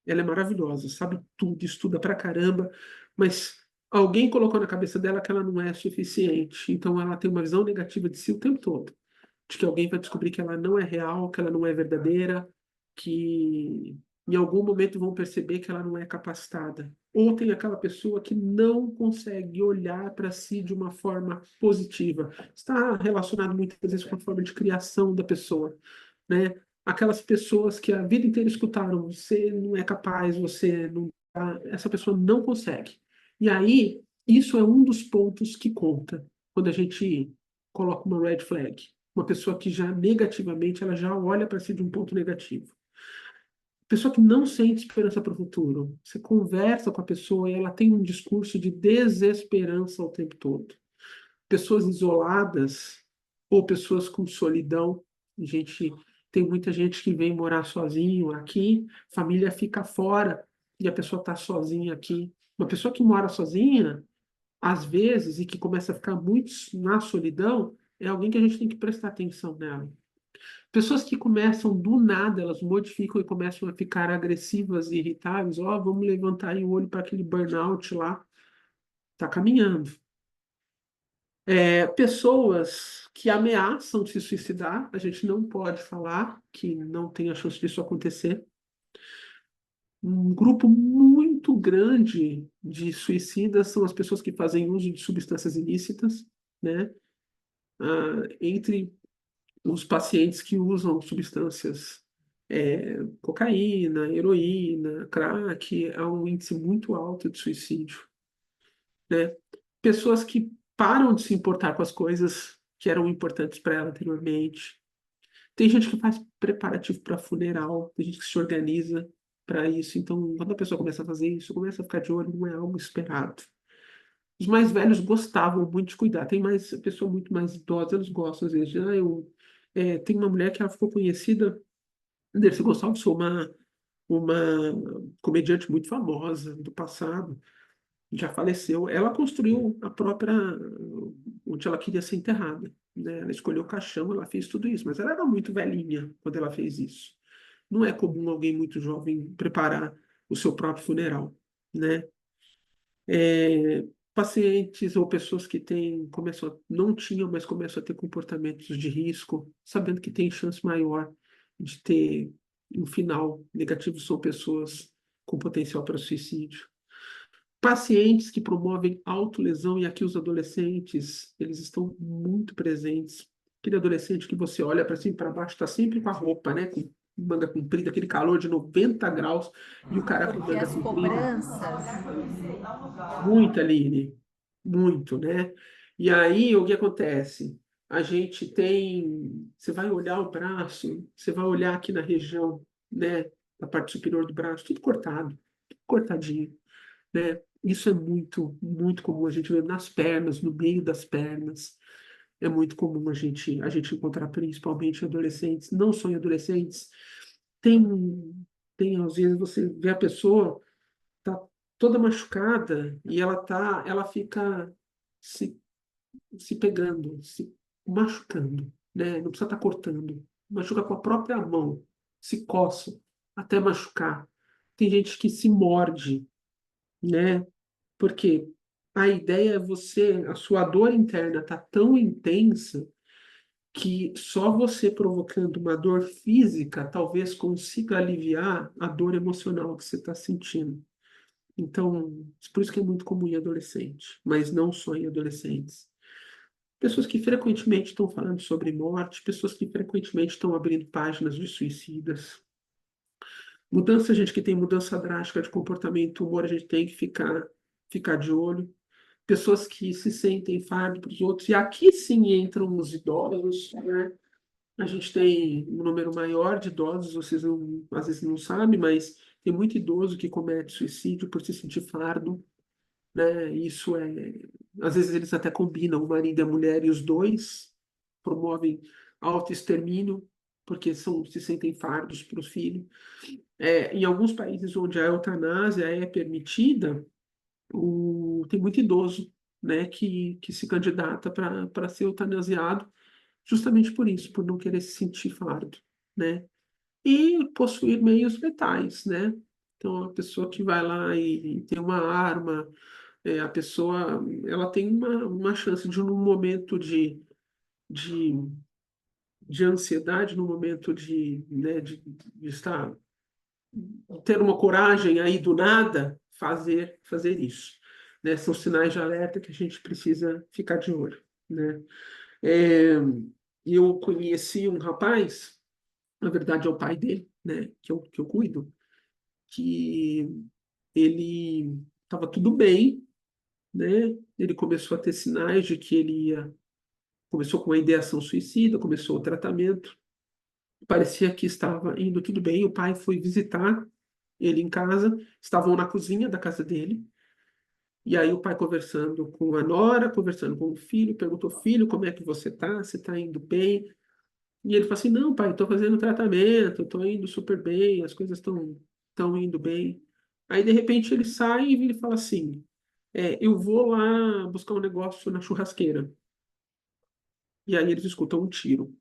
Ela é maravilhosa, sabe tudo, estuda pra caramba, mas alguém colocou na cabeça dela que ela não é suficiente. Então ela tem uma visão negativa de si o tempo todo, de que alguém vai descobrir que ela não é real, que ela não é verdadeira, que em algum momento vão perceber que ela não é capacitada. Ou tem aquela pessoa que não consegue olhar para si de uma forma positiva. Está relacionado muitas vezes com a forma de criação da pessoa, né? Aquelas pessoas que a vida inteira escutaram, você não é capaz, você não, essa pessoa não consegue. E aí, isso é um dos pontos que conta quando a gente coloca uma red flag. Uma pessoa que já negativamente, ela já olha para si de um ponto negativo. Pessoa que não sente esperança para o futuro. Você conversa com a pessoa e ela tem um discurso de desesperança o tempo todo. Pessoas isoladas ou pessoas com solidão. Gente, tem muita gente que vem morar sozinho aqui, família fica fora e a pessoa está sozinha aqui. Uma pessoa que mora sozinha, às vezes, e que começa a ficar muito na solidão, é alguém que a gente tem que prestar atenção nela. Pessoas que começam do nada, elas modificam e começam a ficar agressivas e irritáveis. Ó, vamos levantar aí o olho para aquele burnout lá. Tá caminhando. Pessoas que ameaçam se suicidar, a gente não pode falar que não tem a chance disso acontecer. Um grupo muito grande de suicidas são as pessoas que fazem uso de substâncias ilícitas, né? Entre os pacientes que usam substâncias, cocaína, heroína, crack, há um índice muito alto de suicídio, né? Pessoas que param de se importar com as coisas que eram importantes para ela anteriormente. Tem gente que faz preparativo para funeral, tem gente que se organiza para isso. Então, quando a pessoa começa a fazer isso, começa a ficar de olho, não é algo esperado. Os mais velhos gostavam muito de cuidar. Tem mais pessoa muito mais idosa, eles gostam às vezes. Tem uma mulher que ela ficou conhecida, Dercy Gonçalves foi uma comediante muito famosa do passado, já faleceu. Ela construiu a própria, onde ela queria ser enterrada, né? Ela escolheu o caixão, ela fez tudo isso, mas ela era muito velhinha quando ela fez isso. Não é comum alguém muito jovem preparar o seu próprio funeral, né? É, pacientes ou pessoas que não tinham, mas começam a ter comportamentos de risco, sabendo que tem chance maior de ter um final negativo, são pessoas com potencial para suicídio. Pacientes que promovem autolesão, e aqui os adolescentes, eles estão muito presentes. Aquele adolescente que você olha para cima e para baixo, está sempre com a roupa, né? Com manga comprida, aquele calor de 90 graus, e o cara com Porque manga as comprida. cobranças. Muito, Aline. Muito, né? E aí, o que acontece? A gente tem. Você vai olhar o braço, você vai olhar aqui na região, né? Da parte superior do braço, tudo cortado, tudo cortadinho, né? Isso é muito, muito comum a gente ver nas pernas, no meio das pernas. É muito comum a gente encontrar principalmente em adolescentes, não só em adolescentes. Tem, às vezes, você vê a pessoa tá toda machucada e ela fica se, se pegando, se machucando, né? Não precisa estar cortando. Machuca com a própria mão, se coça até machucar. Tem gente que se morde, né? Porque a ideia é a sua dor interna tá tão intensa que só você provocando uma dor física talvez consiga aliviar a dor emocional que você está sentindo. Então, por isso que é muito comum em adolescente, mas não só em adolescentes. Pessoas que frequentemente estão falando sobre morte, pessoas que frequentemente estão abrindo páginas de suicidas. Mudança, gente que tem mudança drástica de comportamento, humor, a gente tem que ficar de olho. Pessoas que se sentem fardo para os outros. E aqui sim entram os idosos, né? A gente tem um número maior de idosos, vocês não, às vezes não sabem, mas tem muito idoso que comete suicídio por se sentir fardo, né? Isso Às vezes eles até combinam o marido e a mulher e os dois promovem autoextermínio porque se sentem fardos para os filhos. Em alguns países onde a eutanásia é permitida, tem muito idoso, né, que se candidata para ser eutanasiado justamente por isso, por não querer se sentir fardo, né? E possuir meios letais, né? Então, a pessoa que vai lá e tem uma arma, a pessoa, ela tem uma chance de, num momento de, de ansiedade, num momento né, de estar, ter uma coragem aí do nada, fazer isso, né? São sinais de alerta que a gente precisa ficar de olho, né? É, eu conheci um rapaz, na verdade é o pai dele, né, que eu cuido, que ele estava tudo bem, né? Ele começou a ter sinais de que começou com a ideação suicida, começou o tratamento, parecia que estava indo tudo bem. O pai foi visitar ele em casa, estavam na cozinha da casa dele, e aí o pai conversando com a nora, conversando com o filho, perguntou: filho, como é que você tá? Você está indo bem? E ele falou assim: não, pai, estou fazendo tratamento, estou indo super bem, as coisas estão indo bem. Aí, de repente, ele sai e ele fala assim: eu vou lá buscar um negócio na churrasqueira. E aí eles escutam um tiro.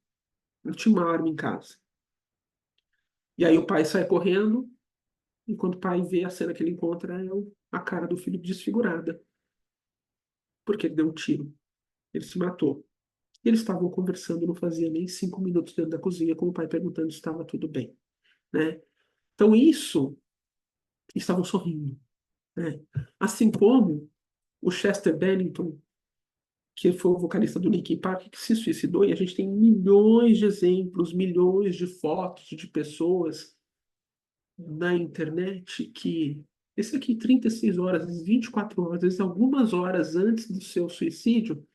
Ele tinha uma arma em casa. E aí o pai sai correndo, e quando o pai vê a cena que ele encontra, a cara do filho desfigurada, porque ele deu um tiro. Ele se matou. E eles estavam conversando, não fazia nem 5 minutos dentro da cozinha, com o pai perguntando se estava tudo bem, né? Então, estavam sorrindo, né? Assim como o Chester Bennington, que foi o vocalista do Linkin Park, que se suicidou, e a gente tem milhões de exemplos, milhões de fotos de pessoas na internet que esse aqui, 36 horas, 24 horas, às vezes algumas horas antes do seu suicídio,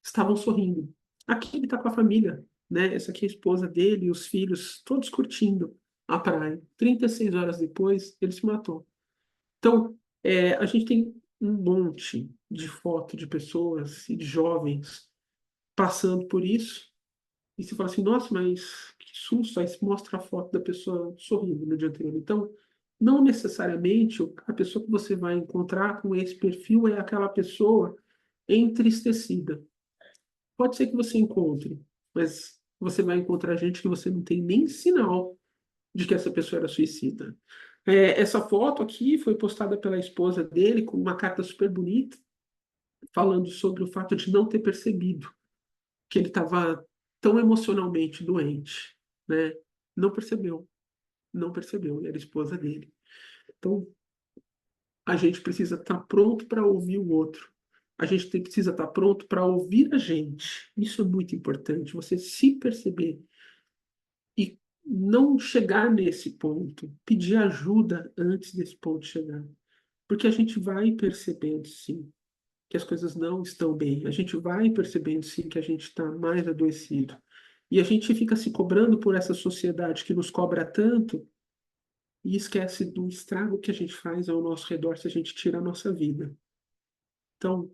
estavam sorrindo. Aqui ele está com a família, né? Essa aqui é a esposa dele e os filhos, todos curtindo a praia. 36 horas depois, ele se matou. Então, a gente tem um monte de foto de pessoas e de jovens passando por isso, e você fala assim: nossa, mas que susto! Aí se mostra a foto da pessoa sorrindo no dia anterior. Então, não necessariamente a pessoa que você vai encontrar com esse perfil é aquela pessoa entristecida. Pode ser que você encontre, mas você vai encontrar gente que você não tem nem sinal de que essa pessoa era suicida. Essa foto aqui foi postada pela esposa dele com uma carta super bonita, falando sobre o fato de não ter percebido que ele estava tão emocionalmente doente, né? Não percebeu, não percebeu, e era a esposa dele. Então, a gente precisa estar pronto para ouvir o outro. A gente precisa estar pronto para ouvir a gente. Isso é muito importante, você se perceber e não chegar nesse ponto, pedir ajuda antes desse ponto chegar. Porque a gente vai percebendo, sim, que as coisas não estão bem. A gente vai percebendo, sim, que a gente está mais adoecido. E a gente fica se cobrando por essa sociedade que nos cobra tanto e esquece do estrago que a gente faz ao nosso redor se a gente tira a nossa vida. Então,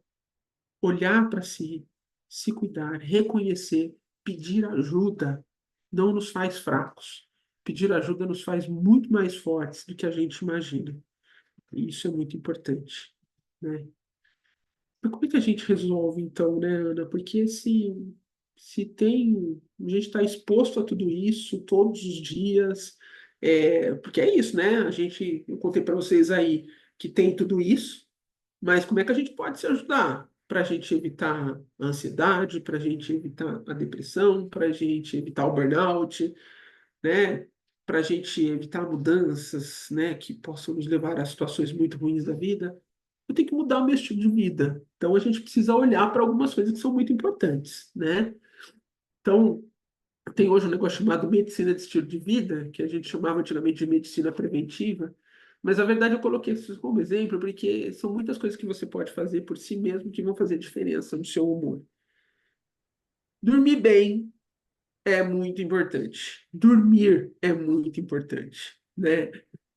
olhar para si, se cuidar, reconhecer, pedir ajuda não nos faz fracos. Pedir ajuda nos faz muito mais fortes do que a gente imagina. E isso é muito importante, né? Mas como é que a gente resolve então, né, Ana? Porque se a gente está exposto a tudo isso todos os dias, porque é isso, né? Eu contei para vocês aí que tem tudo isso, mas como é que a gente pode se ajudar para a gente evitar a ansiedade, para a gente evitar a depressão, para a gente evitar o burnout, né? Para a gente evitar mudanças, né, que possam nos levar a situações muito ruins da vida? Eu tenho que mudar o meu estilo de vida. Então a gente precisa olhar para algumas coisas que são muito importantes, né? Então, tem hoje um negócio chamado medicina de estilo de vida, que a gente chamava antigamente de medicina preventiva, mas na verdade eu coloquei isso como exemplo porque são muitas coisas que você pode fazer por si mesmo que vão fazer diferença no seu humor. Dormir bem é muito importante. Dormir é muito importante, né?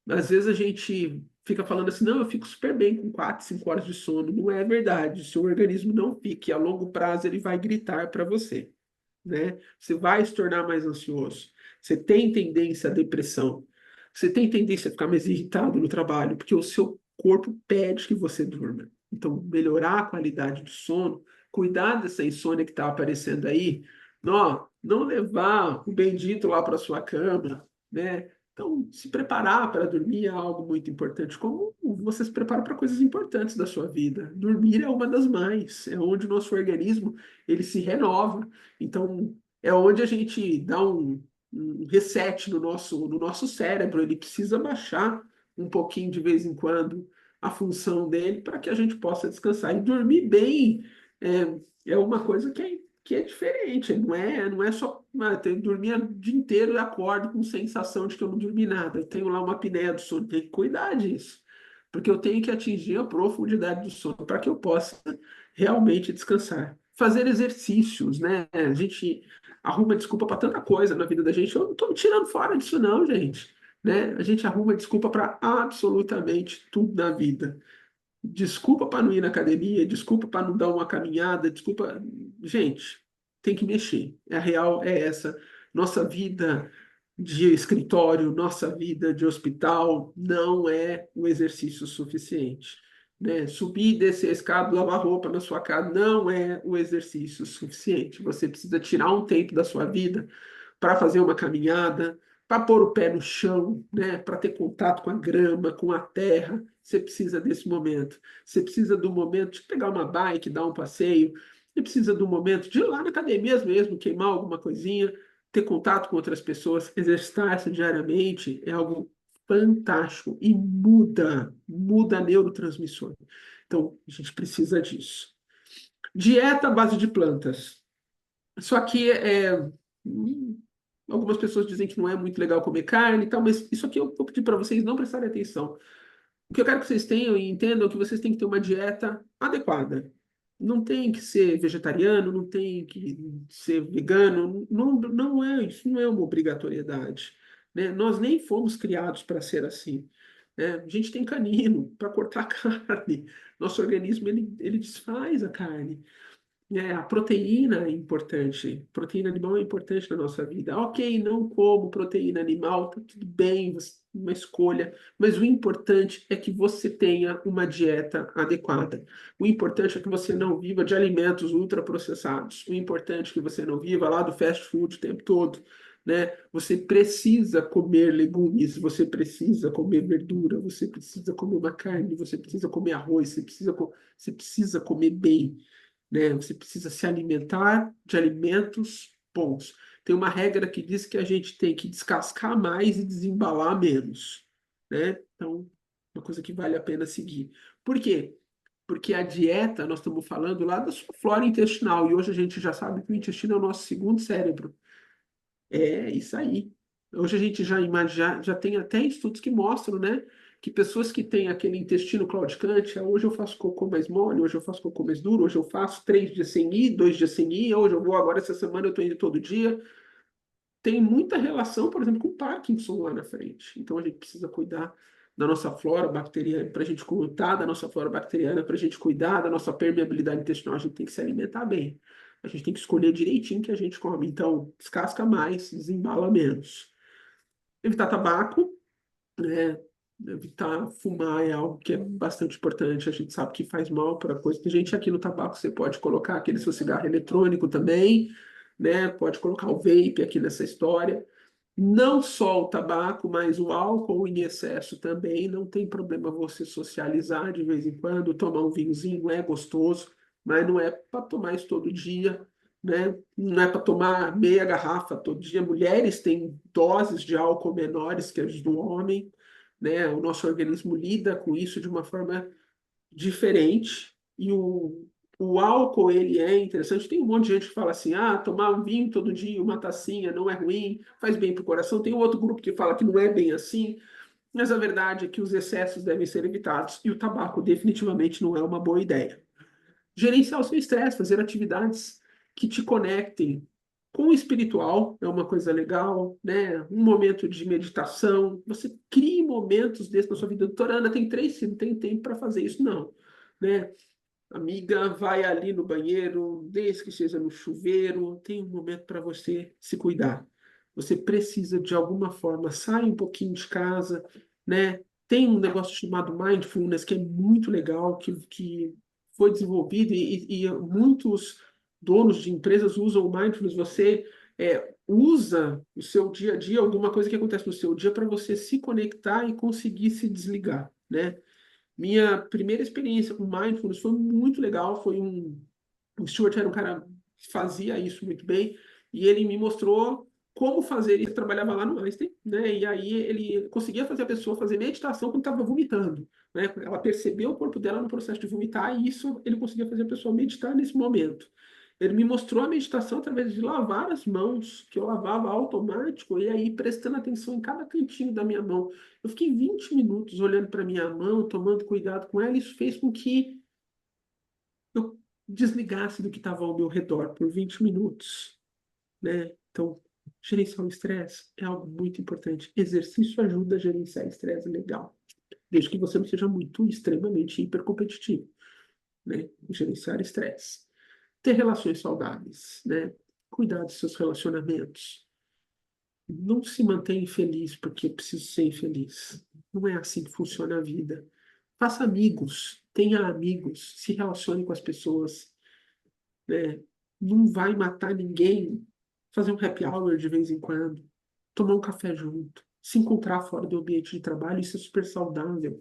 Às vezes a gente fica falando assim, não, eu fico super bem com 4, 5 horas de sono. Não é verdade. Se o organismo não fique, a longo prazo ele vai gritar para você, né? Você vai se tornar mais ansioso. Você tem tendência à depressão. Você tem tendência a ficar mais irritado no trabalho, porque o seu corpo pede que você durma. Então, melhorar a qualidade do sono, cuidar dessa insônia que está aparecendo aí, não levar o bendito lá para sua cama, né? Então, se preparar para dormir é algo muito importante, como você se prepara para coisas importantes da sua vida. Dormir é uma das mais, é onde o nosso organismo ele se renova. Então, é onde a gente dá um reset no nosso cérebro. Ele precisa baixar um pouquinho de vez em quando a função dele para que a gente possa descansar. E dormir bem é uma coisa que é diferente. Não é só dormir o dia inteiro e acordo com sensação de que eu não dormi nada. Eu tenho lá uma apneia do sono, tenho que cuidar disso. Porque eu tenho que atingir a profundidade do sono para que eu possa realmente descansar. Fazer exercícios, né? A gente arruma desculpa para tanta coisa na vida da gente. Eu não estou me tirando fora disso, não, gente. Né? A gente arruma desculpa para absolutamente tudo na vida. Desculpa para não ir na academia, desculpa para não dar uma caminhada, desculpa. Gente, tem que mexer. A real é essa. Nossa vida de escritório, nossa vida de hospital não é um exercício suficiente. Né? Subir e descer a escada, lavar roupa na sua casa não é o exercício suficiente. Você precisa tirar um tempo da sua vida para fazer uma caminhada, para pôr o pé no chão, né? Para ter contato com a grama, com a terra. Você precisa desse momento. Você precisa do momento de pegar uma bike, dar um passeio. Você precisa do momento de ir lá na academia mesmo, queimar alguma coisinha, ter contato com outras pessoas, exercitar-se diariamente é algo fantástico e muda neurotransmissor. Então, a gente precisa disso. Dieta à base de plantas. Só que hum, algumas pessoas dizem que não é muito legal comer carne e tal, mas isso aqui eu vou pedir para vocês não prestarem atenção. O que eu quero que vocês tenham e entendam é que vocês têm que ter uma dieta adequada. Não tem que ser vegetariano, não tem que ser vegano, não é, isso não é uma obrigatoriedade, né? Nós nem fomos criados para ser assim, né? A gente tem canino para cortar carne. Nosso organismo ele desfaz a carne. A proteína é importante. Proteína animal é importante na nossa vida. Ok, não como proteína animal, tá tudo bem, uma escolha, mas o importante é que você tenha uma dieta adequada. O importante é que você não viva de alimentos ultraprocessados. O importante é que você não viva lá do fast food o tempo todo, né? Você precisa comer legumes, você precisa comer verdura, você precisa comer uma carne, você precisa comer arroz, você precisa comer bem, né? Você precisa se alimentar de alimentos bons. Tem uma regra que diz que a gente tem que descascar mais e desembalar menos, né? Então, uma coisa que vale a pena seguir. Por quê? Porque a dieta, nós estamos falando lá da sua flora intestinal, e hoje a gente já sabe que o intestino é o nosso segundo cérebro. É isso aí. Hoje a gente já tem até estudos que mostram, né, que pessoas que têm aquele intestino claudicante, hoje eu faço cocô mais mole, hoje eu faço cocô mais duro, hoje eu faço 3 dias sem ir, 2 dias sem ir, hoje eu vou agora essa semana eu estou indo todo dia. Tem muita relação, por exemplo, com Parkinson lá na frente. Então a gente precisa cuidar da nossa flora bacteriana, para a gente cuidar da nossa flora bacteriana, para a gente cuidar da nossa permeabilidade intestinal, a gente tem que se alimentar bem. A gente tem que escolher direitinho o que a gente come. Então, descasca mais, desembala menos. Evitar tabaco, né? Evitar fumar é algo que é bastante importante. A gente sabe que faz mal para coisa. Tem gente aqui no tabaco, você pode colocar aquele seu cigarro eletrônico também, né? Pode colocar o vape aqui nessa história. Não só o tabaco, mas o álcool em excesso também. Não tem problema você socializar de vez em quando, tomar um vinhozinho é gostoso, mas não é para tomar isso todo dia, né? Não é para tomar meia garrafa todo dia. Mulheres têm doses de álcool menores que as do homem, né? O nosso organismo lida com isso de uma forma diferente. E o álcool, ele é interessante. Tem um monte de gente que fala assim, tomar um vinho todo dia, uma tacinha, não é ruim, faz bem para o coração. Tem um outro grupo que fala que não é bem assim, mas a verdade é que os excessos devem ser evitados e o tabaco definitivamente não é uma boa ideia. Gerenciar o seu estresse, fazer atividades que te conectem Com o espiritual é uma coisa legal, né? Um momento de meditação. Você crie momentos desses na sua vida. Doutora Ana, tem 3 filhos, não tem tempo para fazer isso, não. Né? Amiga, vai ali no banheiro, desde que seja no chuveiro, tem um momento para você se cuidar. Você precisa, de alguma forma, sair um pouquinho de casa, né? Tem um negócio chamado Mindfulness, que é muito legal, que foi desenvolvido e muitos donos de empresas usam o Mindfulness. Você usa o seu dia a dia, alguma coisa que acontece no seu dia, para você se conectar e conseguir se desligar, né? Minha primeira experiência com mindfulness foi muito legal. O Stuart era um cara que fazia isso muito bem e ele me mostrou como fazer isso. Ele trabalhava lá no Einstein, né? E aí ele conseguia fazer a pessoa fazer meditação quando estava vomitando, né? Ela percebeu o corpo dela no processo de vomitar e isso ele conseguia fazer a pessoa meditar nesse momento. Ele me mostrou a meditação através de lavar as mãos, que eu lavava automático, e aí prestando atenção em cada cantinho da minha mão. Eu fiquei 20 minutos olhando para minha mão, tomando cuidado com ela, e isso fez com que eu desligasse do que estava ao meu redor por 20 minutos, né? Então, gerenciar o estresse é algo muito importante. Exercício ajuda a gerenciar estresse legal, desde que você não seja muito extremamente hipercompetitivo, né? Gerenciar estresse. Ter relações saudáveis, né? Cuidar dos seus relacionamentos. Não se mantenha infeliz porque preciso ser infeliz. Não é assim que funciona a vida. Faça amigos, tenha amigos, se relacione com as pessoas, né? Não vai matar ninguém fazer um happy hour de vez em quando, tomar um café junto, se encontrar fora do ambiente de trabalho, isso é super saudável.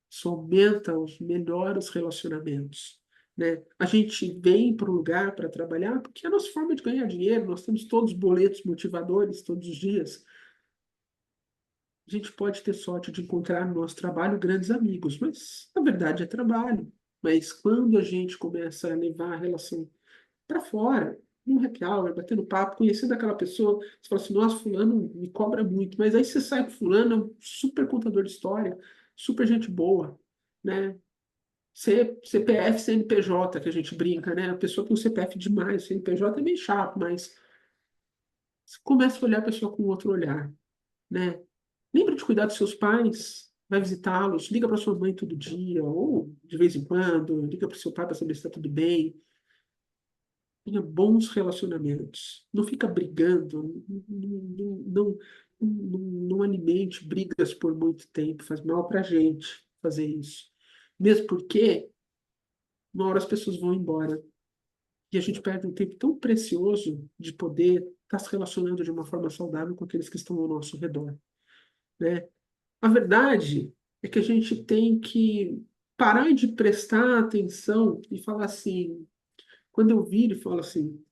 Isso aumenta os melhores relacionamentos, né? A gente vem para o lugar para trabalhar porque é a nossa forma de ganhar dinheiro, nós temos todos os boletos motivadores todos os dias. A gente pode ter sorte de encontrar no nosso trabalho grandes amigos, mas na verdade é trabalho. Mas quando a gente começa a levar a relação para fora, num happy hour, batendo papo, conhecendo aquela pessoa, você fala assim, nossa, fulano me cobra muito, mas aí você sai com fulano, é um super contador de história, super gente boa, né? CPF, CNPJ, que a gente brinca, né? A pessoa tem um CPF demais, CNPJ é meio chato, mas você começa a olhar a pessoa com outro olhar, né? Lembra de cuidar dos seus pais, vai visitá-los, liga para sua mãe todo dia, ou de vez em quando, liga para o seu pai para saber se está tudo bem. Tenha bons relacionamentos. Não fica brigando, não alimente brigas por muito tempo, faz mal para a gente fazer isso. Mesmo porque uma hora as pessoas vão embora. E a gente perde um tempo tão precioso de poder estar se relacionando de uma forma saudável com aqueles que estão ao nosso redor, né? A verdade é que a gente tem que parar de prestar atenção e falar assim, quando eu viro e falo assim,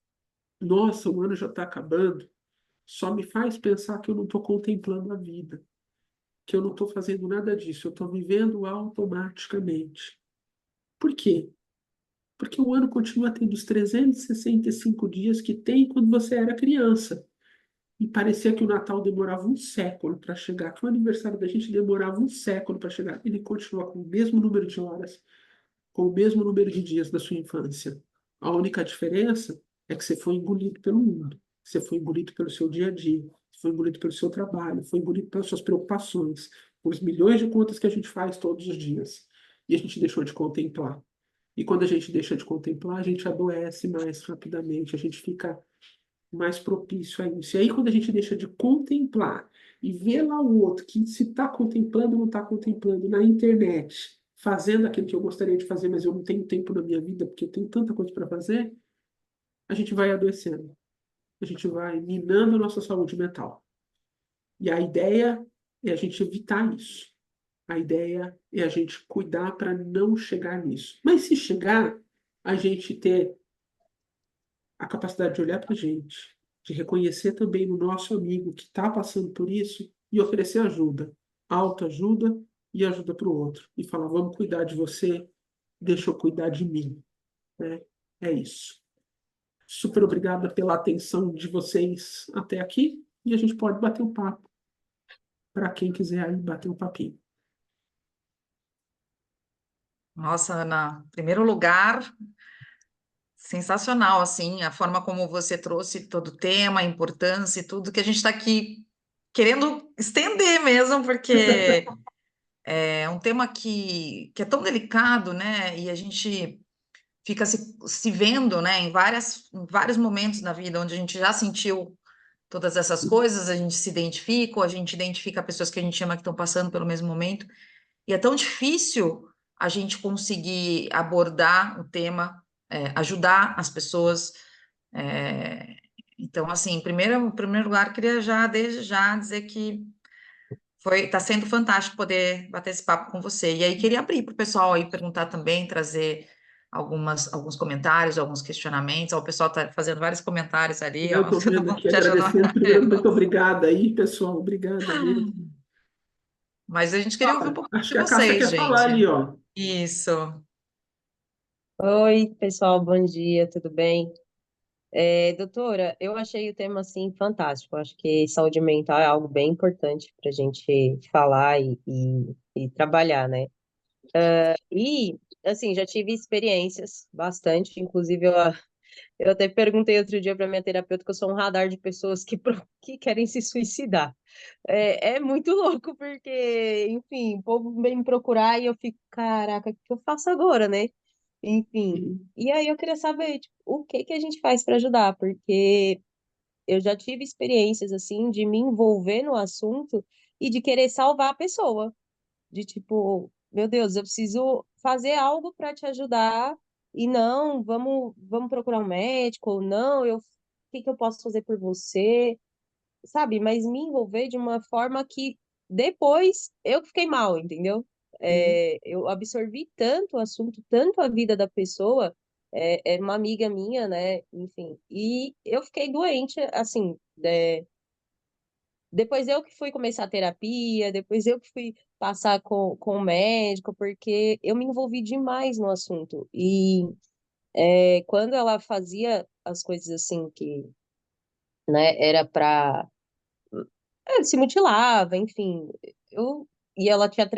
nossa, o ano já está acabando, só me faz pensar que eu não estou contemplando a vida, que eu não estou fazendo nada disso, eu estou vivendo automaticamente. Por quê? Porque o ano continua tendo os 365 dias que tem quando você era criança. E parecia que o Natal demorava um século para chegar, que o aniversário da gente demorava um século para chegar. Ele continua com o mesmo número de horas, com o mesmo número de dias da sua infância. A única diferença é que você foi engolido pelo mundo, você foi engolido pelo seu dia a dia, foi engolido pelo seu trabalho, foi engolido pelas suas preocupações, por os milhões de contas que a gente faz todos os dias. E a gente deixou de contemplar. E quando a gente deixa de contemplar, a gente adoece mais rapidamente, a gente fica mais propício a isso. E aí, quando a gente deixa de contemplar e vê lá o outro que se está contemplando ou não está contemplando na internet, fazendo aquilo que eu gostaria de fazer, mas eu não tenho tempo na minha vida porque eu tenho tanta coisa para fazer, a gente vai adoecendo, a gente vai minando a nossa saúde mental. E a ideia é a gente evitar isso. A ideia é a gente cuidar para não chegar nisso. Mas se chegar, a gente ter a capacidade de olhar para a gente, de reconhecer também no nosso amigo que está passando por isso e oferecer ajuda, autoajuda e ajuda para o outro. E falar, vamos cuidar de você, deixa eu cuidar de mim. Né? É isso. Super obrigada pela atenção de vocês até aqui e a gente pode bater um papo para quem quiser aí bater um papinho. Nossa, Ana, em primeiro lugar, sensacional, assim, a forma como você trouxe todo o tema, a importância e tudo que a gente está aqui querendo estender mesmo, porque é um tema que é tão delicado, né? E a gente fica se vendo, né, em vários momentos da vida onde a gente já sentiu todas essas coisas, a gente se identifica, ou a gente identifica pessoas que a gente ama que estão passando pelo mesmo momento, e é tão difícil a gente conseguir abordar o tema, ajudar as pessoas. é, então, assim, em primeiro lugar, queria já, desde já, dizer que está sendo fantástico poder bater esse papo com você. E aí queria abrir para o pessoal aí perguntar também, trazer alguns comentários, alguns questionamentos. Ó, o pessoal está fazendo vários comentários ali, Eu ó, estou todo vendo mundo aqui, te ajudando. agradecendo. Primeiro, muito obrigado aí, pessoal. Obrigado mesmo. Mas a gente queria ouvir um pouco Acho de que a Cássia vocês, quer falar gente. ali, ó. Isso. Oi, pessoal, bom dia, tudo bem? Doutora, eu achei o tema assim fantástico. Acho que saúde mental é algo bem importante para a gente falar e trabalhar, né? E assim, já tive experiências bastante, inclusive eu até perguntei outro dia para minha terapeuta que eu sou um radar de pessoas que querem se suicidar. É muito louco, porque, enfim, o povo vem me procurar e eu fico, caraca, o que eu faço agora, né? Enfim. E aí eu queria saber, tipo, o que que a gente faz para ajudar, porque eu já tive experiências assim de me envolver no assunto e de querer salvar a pessoa, de tipo, meu Deus, eu preciso fazer algo para te ajudar e não, vamos procurar um médico ou não, o que que eu posso fazer por você? Sabe? Mas me envolver de uma forma que depois eu fiquei mal, entendeu? Eu absorvi tanto o assunto, tanto a vida da pessoa, era uma amiga minha, né? Enfim, e eu fiquei doente, assim, depois eu que fui começar a terapia, depois eu que fui passar com o médico, porque eu me envolvi demais no assunto. E quando ela fazia as coisas assim que, né, era para se mutilava, enfim. Eu, e ela tinha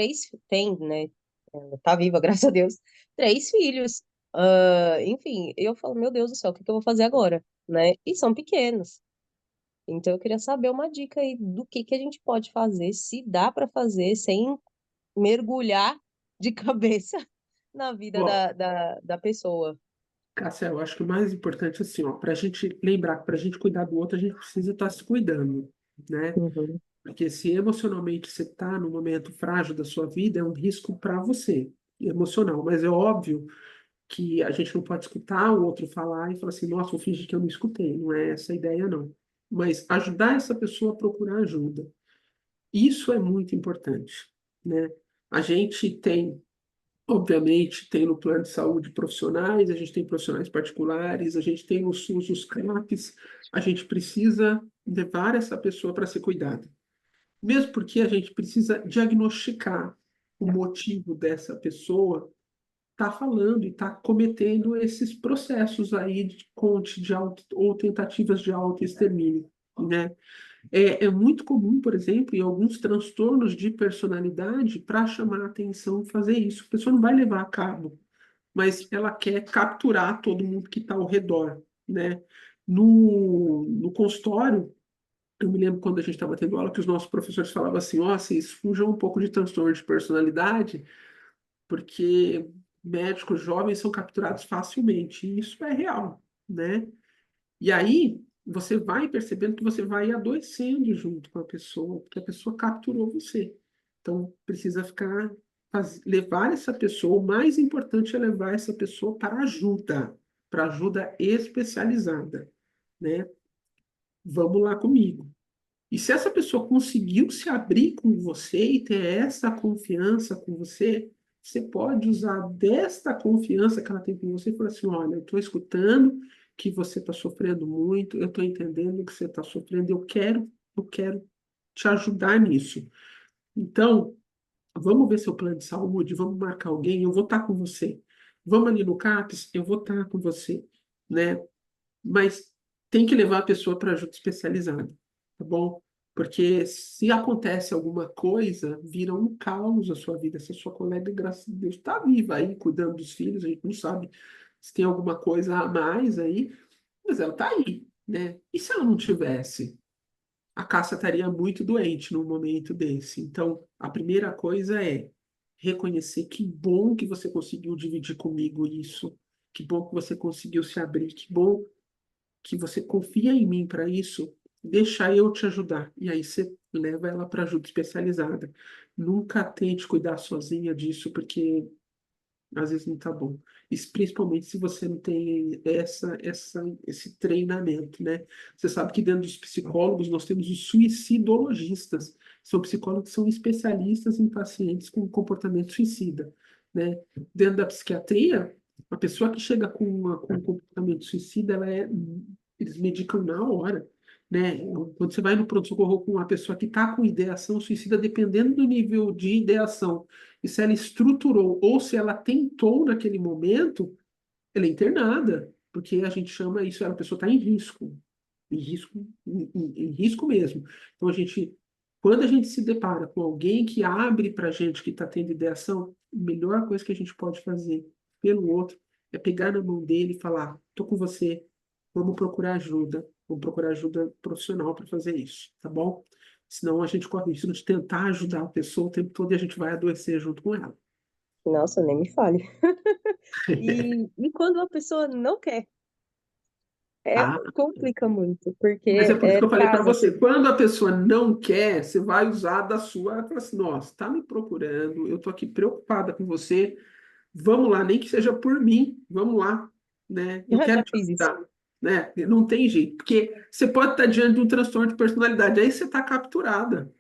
tem, né? Ela tá viva, graças a Deus, três filhos. Enfim, eu falo, meu Deus do céu, o que que eu vou fazer agora, né? E são pequenos. Então eu queria saber uma dica aí do que a gente pode fazer, se dá para fazer sem mergulhar de cabeça na vida Ó, da pessoa. Cássia, eu acho que o mais importante, assim, ó, para a gente lembrar que para a gente cuidar do outro, a gente precisa estar se cuidando, né? Uhum, Porque se emocionalmente você está num momento frágil da sua vida, é um risco para você, emocional. Mas é óbvio que a gente não pode escutar o outro falar e falar assim, nossa, vou fingir que eu não escutei. Não é essa a ideia, não. Mas ajudar essa pessoa a procurar ajuda. Isso é muito importante, né? A gente tem, obviamente, tem no plano de saúde profissionais, a gente tem profissionais particulares, a gente tem no SUS os CRAPs, a gente precisa levar essa pessoa para ser cuidada. Mesmo porque a gente precisa diagnosticar o motivo dessa pessoa estar falando e estar cometendo esses processos aí de conte de auto, ou tentativas de autoextermínio, né? É muito comum, por exemplo, em alguns transtornos de personalidade, para chamar a atenção, fazer isso. A pessoa não vai levar a cabo, mas ela quer capturar todo mundo que está ao redor, né? No consultório, eu me lembro quando a gente estava tendo aula que os nossos professores falavam assim, ó, vocês fujam um pouco de transtorno de personalidade, porque médicos jovens são capturados facilmente, e isso é real, né? E aí você vai percebendo que você vai adoecendo junto com a pessoa, porque a pessoa capturou você. Então precisa levar essa pessoa, o mais importante é levar essa pessoa para ajuda especializada, né? Vamos lá comigo. E se essa pessoa conseguiu se abrir com você e ter essa confiança com você, você pode usar desta confiança que ela tem com você e falar assim: olha, eu estou escutando que você está sofrendo muito, eu estou entendendo que você está sofrendo, eu quero te ajudar nisso. Então, vamos ver seu plano de saúde, vamos marcar alguém, eu vou estar com você. Vamos ali no CAPS, eu vou estar com você, né? Mas tem que levar a pessoa para ajuda especializada, tá bom? Porque se acontece alguma coisa, vira um caos a sua vida. Essa sua colega, graças a Deus, está viva aí, cuidando dos filhos, a gente não sabe se tem alguma coisa a mais aí, mas ela tá aí, né? E se ela não tivesse? A Cássia estaria muito doente num momento desse. Então, a primeira coisa é reconhecer que bom que você conseguiu dividir comigo isso, que bom que você conseguiu se abrir, que bom que você confia em mim para isso, deixa eu te ajudar. E aí você leva ela para ajuda especializada. Nunca tente cuidar sozinha disso, porque às vezes não tá bom. Isso, principalmente se você não tem esse treinamento, né? Você sabe que dentro dos psicólogos nós temos os suicidologistas. São psicólogos que são especialistas em pacientes com comportamento suicida, né? Dentro da psiquiatria, a pessoa que chega com um comportamento suicida, eles medicam na hora. Né? Quando você vai no pronto-socorro com uma pessoa que está com ideação suicida, dependendo do nível de ideação, e se ela estruturou ou se ela tentou naquele momento, ela é internada, porque a gente chama isso, a pessoa está em risco mesmo. Então quando a gente se depara com alguém que abre para a gente que está tendo ideação, a melhor coisa que a gente pode fazer pelo outro é pegar na mão dele e falar: tô com você, vamos procurar ajuda profissional para fazer isso, tá bom? Senão a gente corre o risco de tentar ajudar a pessoa o tempo todo e a gente vai adoecer junto com ela. Nossa, nem me fale. E quando a pessoa não quer, Tá? complica muito, porque Mas é por isso que eu falei para casa, você, quando a pessoa não quer, você vai usar da sua, ela fala assim, nossa, tá me procurando, eu tô aqui preocupada com você, vamos lá, nem que seja por mim, vamos lá, né? Eu quero já te fiz isso. ajudar, né? Não tem jeito, porque você pode estar diante de um transtorno de personalidade, aí você está capturada,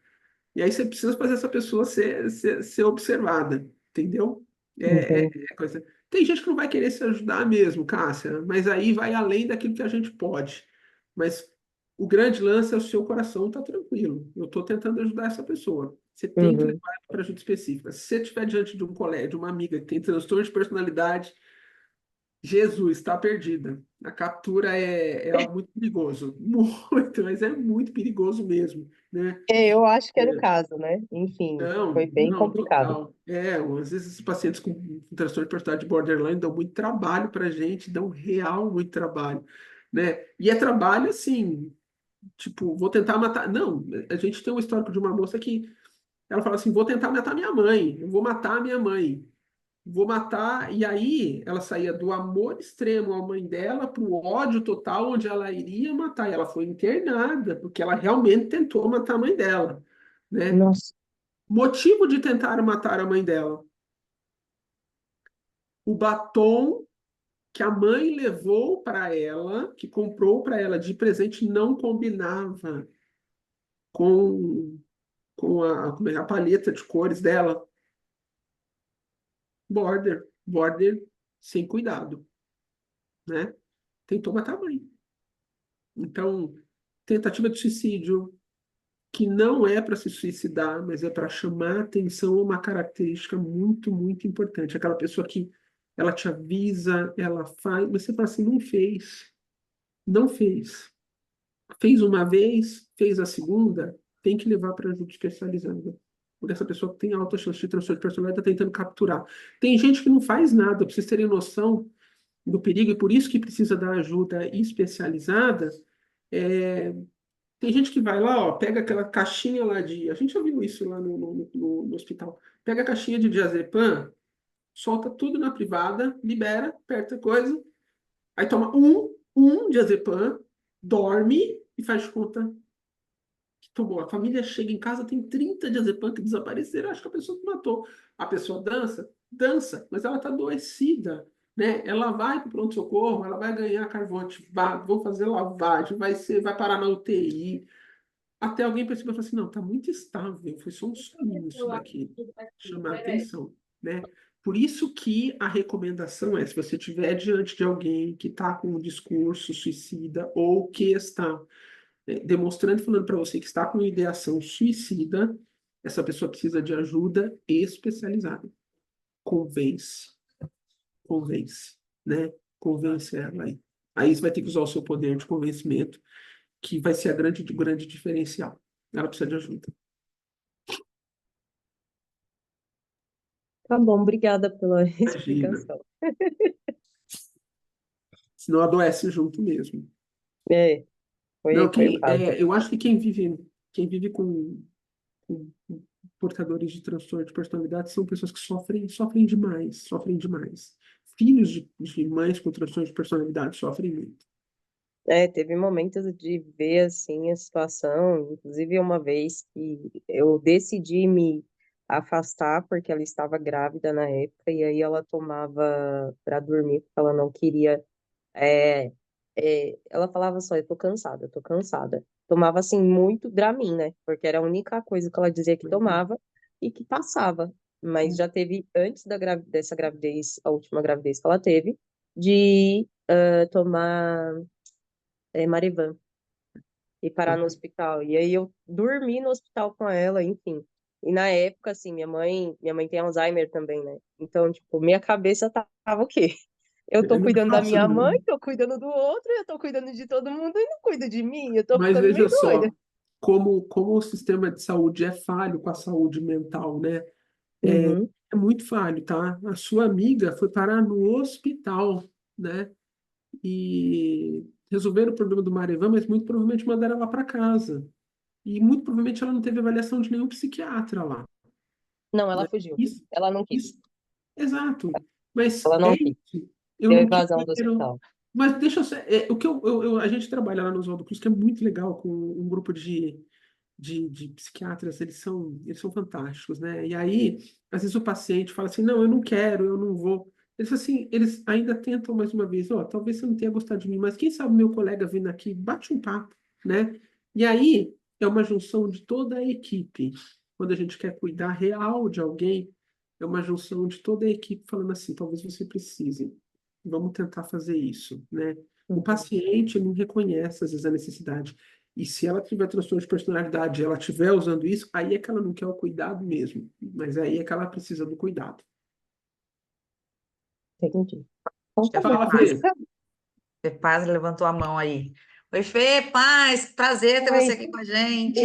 e aí você precisa fazer essa pessoa ser observada, entendeu? Entendi. É coisa. Tem gente que não vai querer se ajudar mesmo, Cássia, mas aí vai além daquilo que a gente pode. Mas o grande lance é o seu coração tá tranquilo. Eu estou tentando ajudar essa pessoa. Você tem que levar Uhum. ela para ajuda específica. Se você estiver diante de um colega, de uma amiga que tem transtorno de personalidade, Jesus, está perdida. A captura é algo muito perigoso. Muito, mas é muito perigoso mesmo, né? Eu acho que era o caso, né? Enfim, Não, foi bem não, complicado. total. Às vezes esses pacientes com transtorno de personalidade borderline dão muito trabalho para a gente, dão real muito trabalho, né? E é trabalho assim, tipo, vou tentar matar. Não, a gente tem um histórico de uma moça que ela fala assim: vou tentar matar minha mãe, eu vou matar a minha mãe, vou matar. E aí ela saía do amor extremo à mãe dela para o ódio total, onde ela iria matar. E ela foi internada, porque ela realmente tentou matar a mãe dela, né? Nossa, Motivo de tentar matar a mãe dela. O batom que a mãe levou para ela, que comprou para ela de presente, não combinava com, com a paleta de cores dela. Border sem cuidado, né? Tentou matar a mãe. Então, tentativa de suicídio, que não é para se suicidar, mas é para chamar atenção a uma característica muito, muito importante. Aquela pessoa que ela te avisa, ela faz, mas você fala assim, não fez, não fez. Fez uma vez, fez a segunda, tem que levar para ajuda especializada. Porque essa pessoa tem alta chance de transtorno de personalidade, está tentando capturar. Tem gente que não faz nada, para vocês terem noção do perigo, e por isso que precisa da ajuda especializada. É, tem gente que vai lá, ó, pega aquela caixinha lá de. A gente já viu isso lá no hospital. Pega a caixinha de diazepam, solta tudo na privada, libera, aperta coisa, aí toma um diazepam, dorme e faz de conta que tomou. A família chega em casa, tem 30 diazepam que desapareceram, acho que a pessoa que matou. A pessoa dança, dança, mas ela está adoecida. Né? Ela vai para o pronto-socorro, ela vai ganhar carvão ativado, vão fazer lavagem, vai parar na UTI. Até alguém percebeu e falou assim, não, tá muito estável, foi só um soninho isso daqui, chamar atenção, né? Por isso que a recomendação é, se você estiver diante de alguém que está com um discurso suicida ou que está demonstrando e falando para você que está com ideação suicida, essa pessoa precisa de ajuda especializada. Convence, convence, né? Convence ela aí. Aí você vai ter que usar o seu poder de convencimento, que vai ser grande diferencial. Ela precisa de ajuda. tá bom, obrigada pela Imagina. explicação. senão adoece junto mesmo. É, Não, foi o caso. eu acho que quem vive com portadores de transtorno de personalidade são pessoas que sofrem demais, sofrem demais. Filhos de mães com transtorno de personalidade sofrem muito. Teve momentos de ver assim a situação, inclusive uma vez que eu decidi me afastar porque ela estava grávida na época e aí ela tomava para dormir porque ela não queria. é, Ela falava só, eu tô cansada, eu tô cansada. Tomava assim muito Dramin, né? Porque era a única coisa que ela dizia que tomava e que passava. Mas já teve antes dessa gravidez, a última gravidez que ela teve, de tomar Marivan e parar no hospital. E aí eu dormi no hospital com ela, enfim. E na época, assim, minha mãe tem Alzheimer também, né? Então, tipo, minha cabeça tava o quê? Eu tô Não é cuidando da fácil, minha mãe, não. tô cuidando do outro, eu tô cuidando de todo mundo e não cuido de mim. Eu tô Mas ficando veja meio doida. só, como o sistema de saúde é falho com a saúde mental, né? Uhum. É muito falho, tá? A sua amiga foi parar no hospital, né? E resolveram o problema do Marivan, mas muito provavelmente mandaram ela para casa. E muito provavelmente ela não teve avaliação de nenhum psiquiatra lá, Não, ela né? fugiu. Isso, Ela não isso, quis. exato. Mas Ela é não quis. isso. Eu Deu não evasão do quero. hospital. Mas deixa eu. O que a gente trabalha lá no Oswaldo Cruz, que é muito legal, com um grupo de psiquiatras, eles são fantásticos, né? E aí, às vezes o paciente fala assim, não, eu não quero, eu não vou. Eles ainda tentam mais uma vez, ó, talvez você não tenha gostado de mim, mas quem sabe meu colega vindo aqui, bate um papo, né? E aí, é uma junção de toda a equipe. Quando a gente quer cuidar real de alguém, é uma junção de toda a equipe falando assim, talvez você precise, vamos tentar fazer isso, né? O Uhum. paciente não reconhece, às vezes, a necessidade. E se ela tiver transtorno de personalidade, e ela estiver usando isso, aí é que ela não quer o cuidado mesmo. Mas aí é que ela precisa do cuidado. Entendi. Então Acho que tá a bom. Fala, Fê Fê. Paz levantou a mão aí. Oi, Fê Paz, prazer ter Oi, você aqui com a gente.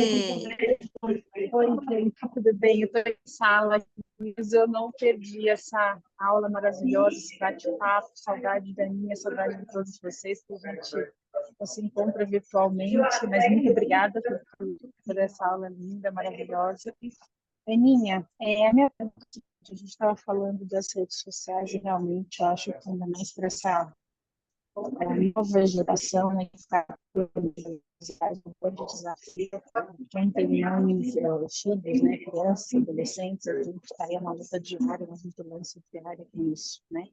oi, gente, tudo bem? Eu estou em sala, mas eu não perdi essa aula maravilhosa, esse bate-papo, saudade da minha, saudade de todos vocês, que a gente se encontra virtualmente, mas muito obrigada por essa aula linda, maravilhosa. Aninha, a minha pergunta é a seguinte, a gente estava falando das redes sociais e realmente eu acho que ainda mais para essa nova geração, né, que está um grande desafio. Quem tem filhos, né, crianças, adolescentes, a gente estaria uma luta diária, uma vigilância diária com isso, né?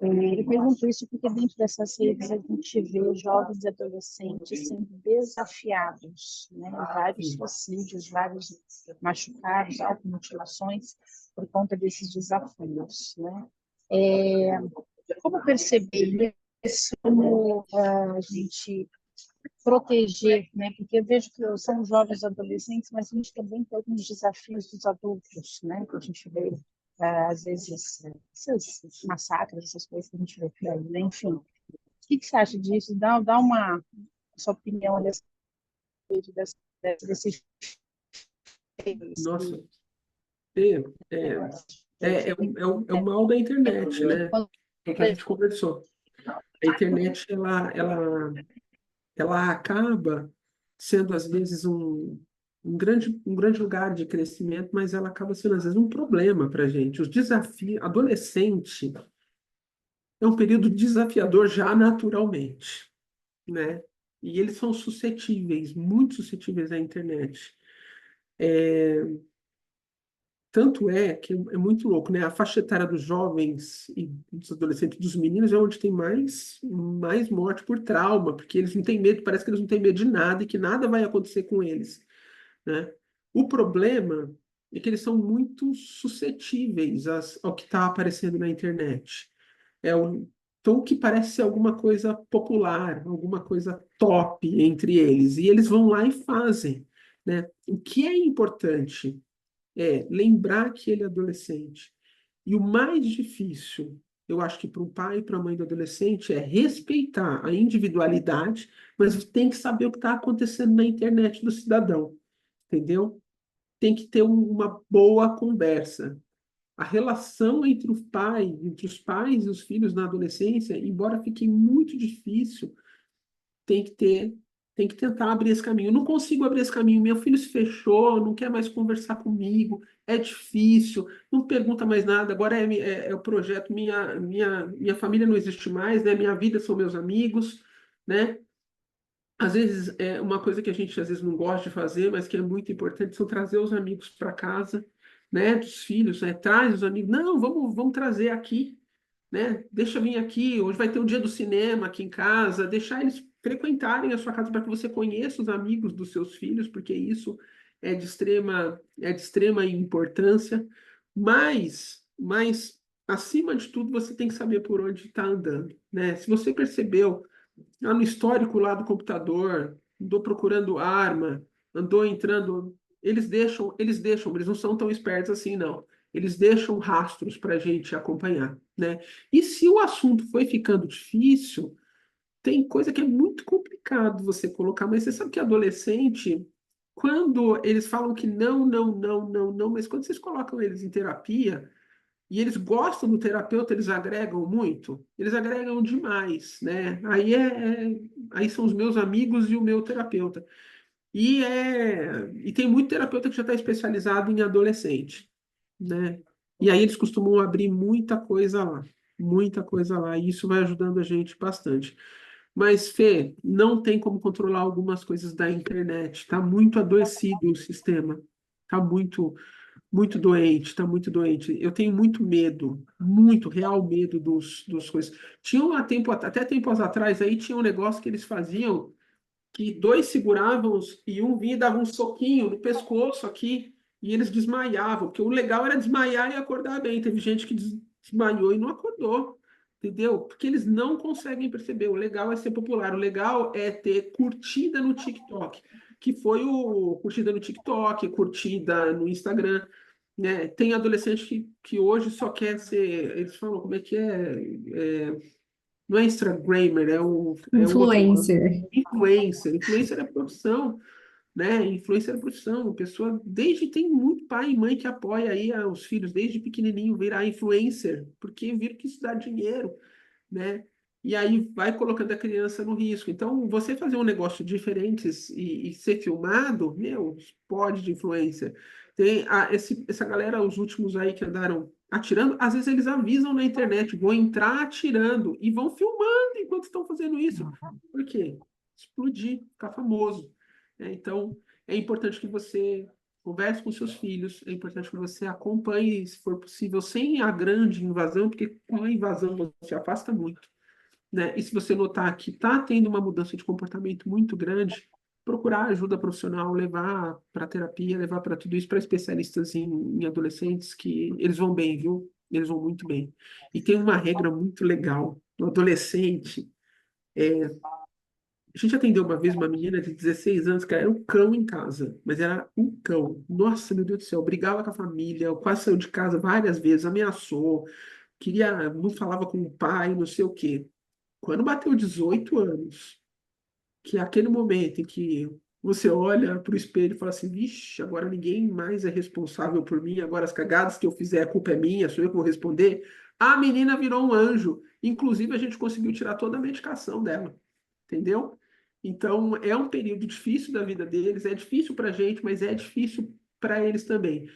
Eu pergunto isso porque dentro dessas redes a gente vê jovens e adolescentes sendo desafiados, né? Vários suicídios, vários machucados, automutilações por conta desses desafios, né? Como perceber isso, como a gente proteger, né? Porque eu vejo que são jovens adolescentes, mas a gente também tem alguns desafios dos adultos, né? Que a gente vê, às vezes, esses massacres, essas coisas que a gente vê por aí, né? Enfim, o que você acha disso? Dá uma sua opinião a respeito desses Nossa, Fê, é o mal da internet, né? É que a gente conversou. A internet, ela acaba sendo, às vezes, um grande lugar de crescimento, mas ela acaba sendo, às vezes, um problema para a gente. Os desafios, adolescente é um período desafiador já naturalmente, né? E eles são suscetíveis, muito suscetíveis à internet. Tanto é que é muito louco, né? A faixa etária dos jovens e dos adolescentes, dos meninos, é onde tem mais morte por trauma, porque eles não têm medo, parece que eles não têm medo de nada e que nada vai acontecer com eles, né? O problema é que eles são muito suscetíveis ao que está aparecendo na internet. Então, o que parece ser alguma coisa popular, alguma coisa top entre eles, e eles vão lá e fazem, né? O que é importante é lembrar que ele é adolescente. E o mais difícil, eu acho que para o pai e para a mãe do adolescente, é respeitar a individualidade, mas tem que saber o que está acontecendo na internet do cidadão, entendeu? Tem que ter uma boa conversa. A relação entre entre os pais e os filhos na adolescência, embora fique muito difícil, tem que ter, tem que tentar abrir esse caminho. Eu não consigo abrir esse caminho. Meu filho se fechou, não quer mais conversar comigo, é difícil, não pergunta mais nada. Agora é o projeto, minha família não existe mais, né? Minha vida são meus amigos, né? Às vezes, é uma coisa que a gente às vezes não gosta de fazer, mas que é muito importante, são trazer os amigos para casa, né? Dos filhos, né? Traz os amigos. Não, vamos trazer aqui, né? Deixa vir aqui. Hoje vai ter o dia do cinema aqui em casa. Deixar eles frequentarem a sua casa para que você conheça os amigos dos seus filhos, porque isso é de extrema importância. Mas acima de tudo, você tem que saber por onde está andando, né? Se você percebeu lá no histórico lá do computador, andou procurando arma, andou entrando. Eles não são tão espertos assim, não. Eles deixam rastros para a gente acompanhar, né? E se o assunto foi ficando difícil, tem coisa que é muito complicado você colocar, mas você sabe que adolescente, quando eles falam que não, não, não, não, não, mas quando vocês colocam eles em terapia, e eles gostam do terapeuta, eles agregam muito, eles agregam demais, né? Aí são os meus amigos e o meu terapeuta. E tem muito terapeuta que já está especializado em adolescente, né? E aí eles costumam abrir muita coisa lá, e isso vai ajudando a gente bastante. Mas, Fê, não tem como controlar algumas coisas da internet. Está muito adoecido o sistema. Está muito doente, está muito doente. Eu tenho muito medo, muito real medo dos coisas. Até tempos atrás aí tinha um negócio que eles faziam que dois seguravam e um vinha e dava um soquinho no pescoço aqui e eles desmaiavam, porque o legal era desmaiar e acordar bem. Teve gente que desmaiou e não acordou, entendeu? Porque eles não conseguem perceber. O legal é ser popular, o legal é ter curtida no TikTok, que foi o curtida no TikTok, curtida no Instagram, né? Tem adolescente que hoje só quer ser, eles falam, como é que não é Instagrammer, é o outro nome. Influencer. Influencer. Influencer é profissão, né? Influencer é profissão. A pessoa, tem muito pai e mãe que apoia aí os filhos desde pequenininho virar influencer, porque viram que isso dá dinheiro, né? E aí vai colocando a criança no risco. Então, você fazer um negócio diferente e ser filmado, meu, pode de influência. Tem essa galera, os últimos aí que andaram atirando, às vezes eles avisam na internet, vão entrar atirando e vão filmando enquanto estão fazendo isso. Por quê? Explodir, ficar famoso. Então, é importante que você converse com seus filhos, é importante que você acompanhe, se for possível, sem a grande invasão, porque com a invasão você afasta muito, né? E se você notar que está tendo uma mudança de comportamento muito grande, procurar ajuda profissional, levar para terapia, levar para tudo isso, para especialistas em adolescentes, que eles vão bem, viu? Eles vão muito bem. E tem uma regra muito legal. No adolescente, a gente atendeu uma vez uma menina de 16 anos, que era um cão em casa, mas era um cão. Nossa, meu Deus do céu, brigava com a família, quase saiu de casa várias vezes, ameaçou, não falava com o pai, não sei o quê. Quando bateu 18 anos, que é aquele momento em que você olha para o espelho e fala assim, vixe, agora ninguém mais é responsável por mim, agora as cagadas que eu fizer, a culpa é minha, sou eu que vou responder. A menina virou um anjo. Inclusive, a gente conseguiu tirar toda a medicação dela, entendeu? Então, é um período difícil da vida deles, é difícil para a gente, mas é difícil para eles também.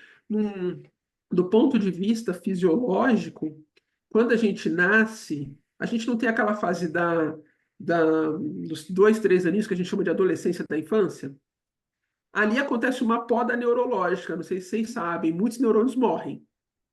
Do ponto de vista fisiológico, quando a gente nasce, a gente não tem aquela fase dos 2, 3 aninhos que a gente chama de adolescência da infância. Ali acontece uma poda neurológica, não sei se vocês sabem, muitos neurônios morrem,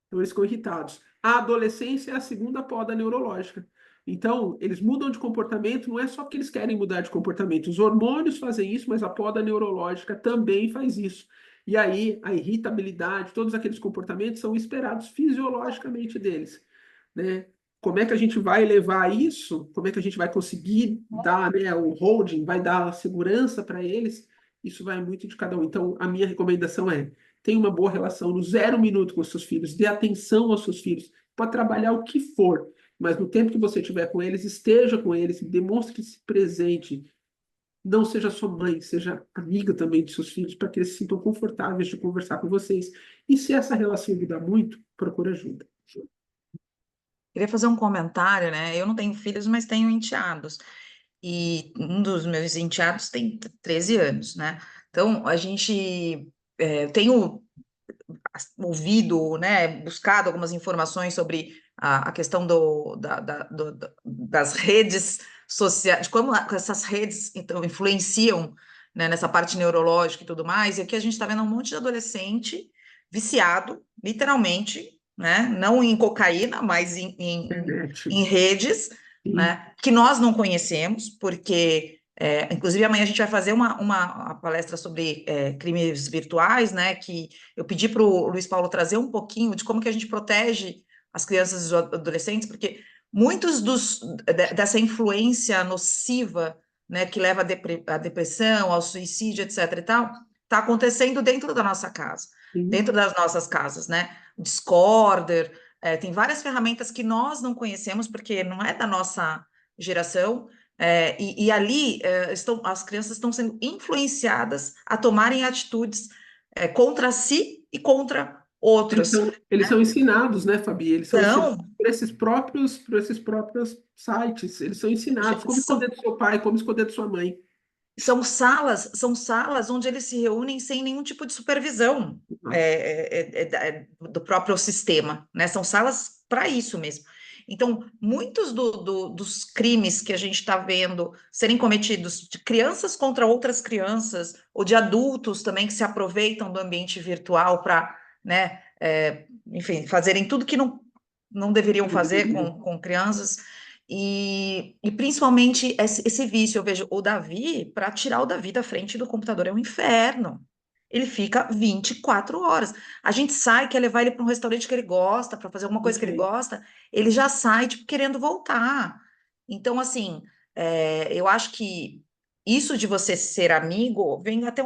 então eles ficam irritados. A adolescência é a segunda poda neurológica. Então, eles mudam de comportamento, não é só porque eles querem mudar de comportamento. Os hormônios fazem isso, mas a poda neurológica também faz isso. E aí, a irritabilidade, todos aqueles comportamentos são esperados fisiologicamente deles, né? Como é que a gente vai levar isso? Como é que a gente vai conseguir dar, né, o holding, vai dar a segurança para eles? Isso vai muito de cada um. Então, a minha recomendação é: tenha uma boa relação no 0 minuto com os seus filhos, dê atenção aos seus filhos, pode trabalhar o que for, mas no tempo que você estiver com eles, esteja com eles, demonstre-se presente, Não seja só mãe, seja amiga também de seus filhos, para que eles se sintam confortáveis de conversar com vocês. E se essa relação mudar muito, procure ajuda. Queria fazer um comentário, né? Eu não tenho filhos, mas tenho enteados. E um dos meus enteados tem 13 anos, né? Então, a gente tenho ouvido, né, buscado algumas informações sobre a questão das redes sociais, de como essas redes então, influenciam, né, nessa parte neurológica e tudo mais, e aqui a gente está vendo um monte de adolescente viciado, literalmente, né, não em cocaína, mas Internet. em redes, Sim. né, que nós não conhecemos, porque inclusive amanhã a gente vai fazer uma palestra sobre crimes virtuais, né, que eu pedi para o Luiz Paulo trazer um pouquinho de como que a gente protege as crianças e os adolescentes, porque muitos dessa influência nociva, né, que leva à depressão, ao suicídio, etc. e tal, está acontecendo dentro da nossa casa, Sim. dentro das nossas casas, né? O Discorder, tem várias ferramentas que nós não conhecemos, porque não é da nossa geração, e ali as crianças estão sendo influenciadas a tomarem atitudes contra si e contra outros. Eles são ensinados, né, Fabi? Eles são Então, ensinados por esses próprios sites. Eles são ensinados como esconder do seu pai, como esconder de sua mãe. são salas onde eles se reúnem sem nenhum tipo de supervisão do próprio sistema, né? São salas para isso mesmo. Então, muitos dos crimes que a gente está vendo serem cometidos de crianças contra outras crianças, ou de adultos também que se aproveitam do ambiente virtual para, né, enfim, fazerem tudo que não deveriam fazer com crianças. E principalmente esse vício, eu vejo o Davi, para tirar o Davi da frente do computador é um inferno. Ele fica 24 horas. A gente sai, quer levar ele para um restaurante que ele gosta, para fazer alguma coisa que ele gosta, ele já sai, tipo, querendo voltar. Então, assim, eu acho que isso de você ser amigo vem até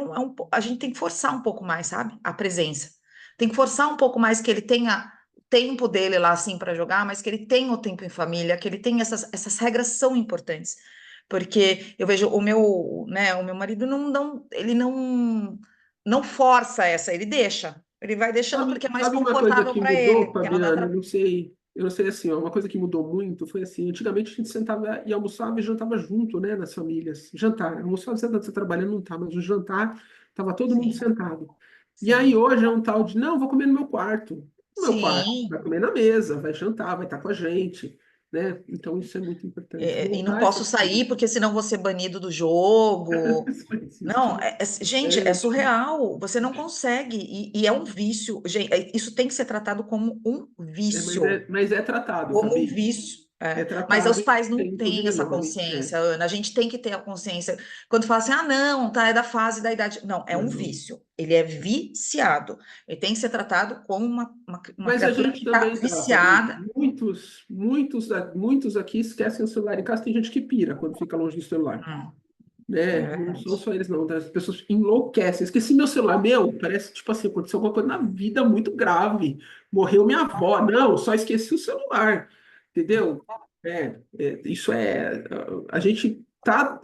a gente tem que forçar um pouco mais, sabe? A presença. Tem que forçar um pouco mais que ele tenha tempo dele lá, assim, para jogar, mas que ele tenha o tempo em família, que ele tenha essas regras são importantes. Porque eu vejo o meu marido ele não força essa, ele deixa. Ele vai deixando porque é mais Sabe uma coisa confortável que para ele, mudou, porque não dá Fabiana? Eu não sei assim, ó, uma coisa que mudou muito foi assim, antigamente a gente sentava e almoçava e jantava junto, né, nas famílias. Jantar, almoçar você trabalhando não tá, mas o jantar tava todo mundo Sim, sentado. E sim. aí hoje é um tal de, não, vou comer no meu quarto. No meu quarto, Sim. vai comer na mesa, vai jantar, vai estar com a gente, né? Então isso é muito importante. E não Voltar posso essas sair coisas. porque senão vou ser banido do jogo. Isso existe, Não, né? gente, é surreal. Você não consegue. E é um vício. Gente, isso tem que ser tratado como um vício. Mas é tratado, Como um Fabi. vício. É Mas os tratado em pais não tempos e têm essa menores. consciência, Ana. A gente tem que ter a consciência. Quando fala assim, ah, não, tá, é da fase da idade. Não, é um Não. vício. Ele é viciado. Ele tem que ser tratado como uma Mas a criatura gente que está também tá, Fabi. viciada. Muitos aqui esquecem o celular em casa. Tem gente que pira quando fica longe do celular, Hum, é né? Não verdade. são só eles, não. As pessoas enlouquecem. Esqueci meu celular. Meu, parece tipo assim, aconteceu alguma coisa na vida muito grave. Morreu minha avó. Não, só esqueci o celular. Entendeu? Isso é. A gente tá.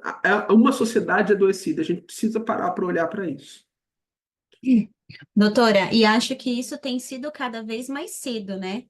Uma sociedade adoecida. A gente precisa parar para olhar para isso. Doutora, e acho que isso tem sido cada vez mais cedo, né?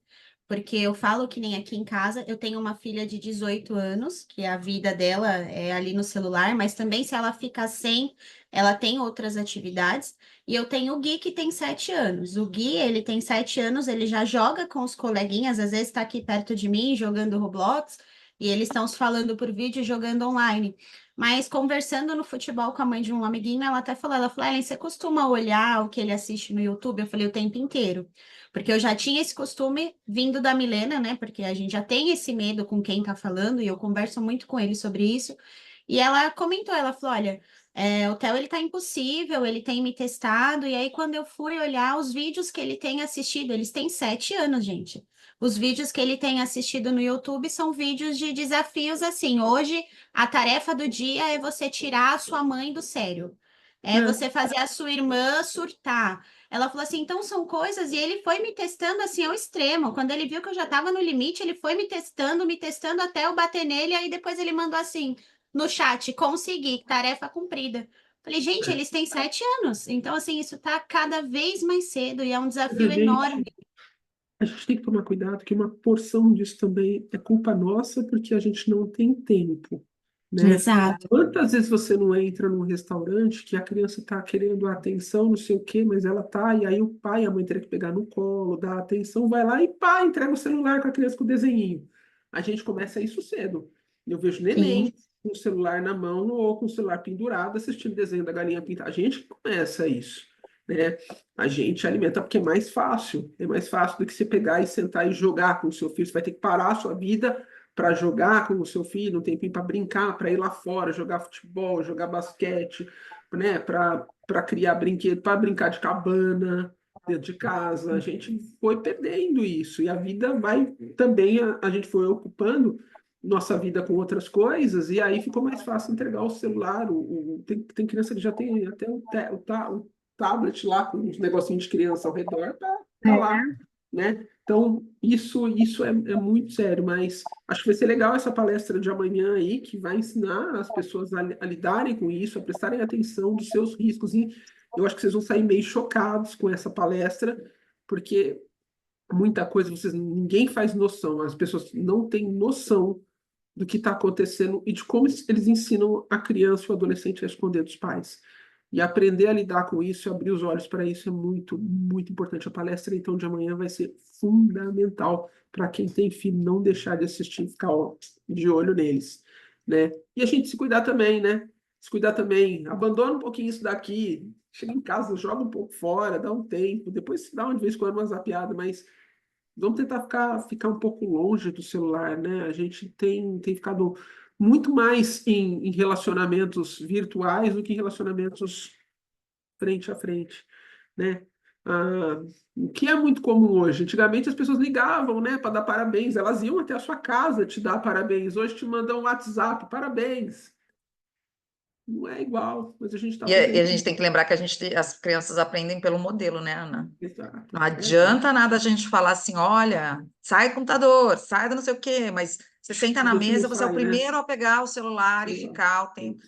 Porque eu falo que nem aqui em casa, eu tenho uma filha de 18 anos, que a vida dela é ali no celular, mas também se ela ficar sem, ela tem outras atividades. E eu tenho o Gui, que tem 7 anos. O Gui, ele tem 7 anos, ele já joga com os coleguinhas, às vezes está aqui perto de mim jogando Roblox, e eles estão se falando por vídeo e jogando online. Mas conversando no futebol com a mãe de um amiguinho, ela falou, Ellen, você costuma olhar o que ele assiste no YouTube? Eu falei, o tempo inteiro. Porque eu já tinha esse costume vindo da Milena, né? Porque a gente já tem esse medo com quem tá falando, e eu converso muito com ele sobre isso. E ela comentou, ela falou, olha, o Theo, ele tá impossível, ele tem me testado, e aí quando eu fui olhar os vídeos que ele tem assistido, eles têm 7 anos, gente. Os vídeos que ele tem assistido no YouTube são vídeos de desafios assim, hoje a tarefa do dia é você tirar a sua mãe do sério. É você fazer a sua irmã surtar. Ela falou assim, então são coisas, e ele foi me testando assim ao extremo. Quando ele viu que eu já estava no limite, ele foi me testando até eu bater nele, aí depois ele mandou assim: no chat, consegui, tarefa cumprida. Falei, gente, eles têm 7 anos. Então, assim, isso tá cada vez mais cedo e é um desafio enorme. A gente tem que tomar cuidado que uma porção disso também é culpa nossa porque a gente não tem tempo, né? Exato. Quantas vezes você não entra num restaurante que a criança está querendo atenção, não sei o quê, mas ela tá, e aí o pai e a mãe teria que pegar no colo, dar atenção, vai lá e pá, entrega o celular com a criança com o desenhinho. A gente começa isso cedo. Eu vejo neném com o celular na mão ou com o celular pendurado assistindo desenho da galinha pintada. A gente começa isso, né? A gente alimenta porque é mais fácil do que você pegar e sentar e jogar com o seu filho. Você vai ter que parar a sua vida para jogar com o seu filho, um tempinho para brincar, para ir lá fora, jogar futebol, jogar basquete, né? Para criar brinquedo, para brincar de cabana dentro de casa. A gente foi perdendo isso e a vida vai também, a gente foi ocupando nossa vida com outras coisas e aí ficou mais fácil entregar o celular. Tem criança que já tem até o tablet lá com uns negocinhos de criança ao redor para lá, né? Então, isso é muito sério, mas acho que vai ser legal essa palestra de amanhã aí, que vai ensinar as pessoas a lidarem com isso, a prestarem atenção dos seus riscos. E eu acho que vocês vão sair meio chocados com essa palestra, porque muita coisa ninguém faz noção, as pessoas não têm noção do que está acontecendo e de como eles ensinam a criança e o adolescente a esconder dos pais. E aprender a lidar com isso e abrir os olhos para isso é muito, muito importante. A palestra, então, de amanhã vai ser fundamental para quem tem filho não deixar de assistir e ficar de olho neles, né? E a gente se cuidar também, né? Se cuidar também. Abandona um pouquinho isso daqui. Chega em casa, joga um pouco fora, dá um tempo. Depois se dá uma vez quando uma zapiada, mas vamos tentar ficar um pouco longe do celular, né? A gente tem ficado muito mais em relacionamentos virtuais do que em relacionamentos frente a frente, né? O que é muito comum hoje. Antigamente as pessoas ligavam, né, para dar parabéns. Elas iam até a sua casa te dar parabéns. Hoje te mandam um WhatsApp, parabéns. Não é igual, mas a gente está E a fazendo. gente tem que lembrar que as crianças aprendem pelo modelo, né, Ana? Exato. Não adianta nada a gente falar assim, olha, sai do computador, sai do não sei o quê, mas você senta na A gente não mesa, você é o sai, né? primeiro a pegar o celular e Exato. ficar o tempo.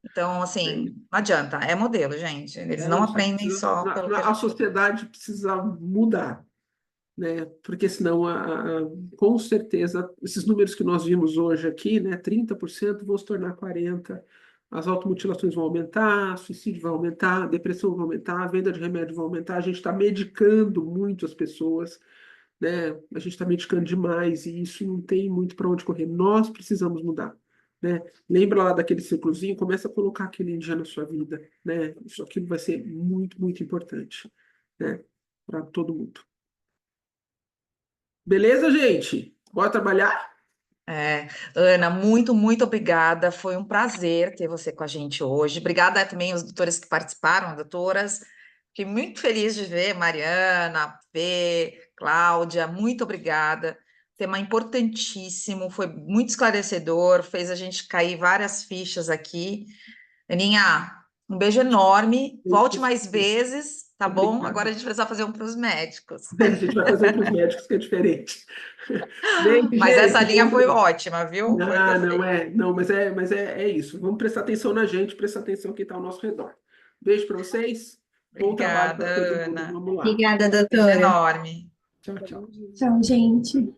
Então, assim, não adianta, é modelo, gente. Eles não Isso. aprendem só pelo que a A gente... sociedade precisa mudar, né? Porque senão, com certeza, esses números que nós vimos hoje aqui, né, 30% vão se tornar 40%, as automutilações vão aumentar, suicídio vai aumentar, a depressão vai aumentar, a venda de remédio vai aumentar, a gente está medicando muito as pessoas, né? A gente está medicando demais e isso não tem muito para onde correr. Nós precisamos mudar, né? Lembra lá daquele ciclozinho? Começa a colocar aquele em dia na sua vida, né? Isso aqui vai ser muito, muito importante, né? Para todo mundo. Beleza, gente? Bora trabalhar? Ana, muito, muito obrigada. Foi um prazer ter você com a gente hoje. Obrigada também aos doutores que participaram, doutoras. Fiquei muito feliz de ver Mariana, Fê, Cláudia. Muito obrigada. Tema importantíssimo, foi muito esclarecedor, fez a gente cair várias fichas aqui. Aninha, um beijo enorme. Volte mais vezes, tá bom? Obrigado. Agora a gente precisa fazer um para os médicos. A gente vai fazer para os médicos, que é diferente. Bem, Mas gente, essa linha foi ótima, viu? Foi perfeito. mas é isso. Vamos prestar atenção na gente, prestar atenção quem está ao nosso redor. Beijo para vocês. Bom trabalho Obrigada, para todo mundo. Ana. Vamos lá. Obrigada, Beijo doutora. enorme. Tchau, tchau. Tchau, gente.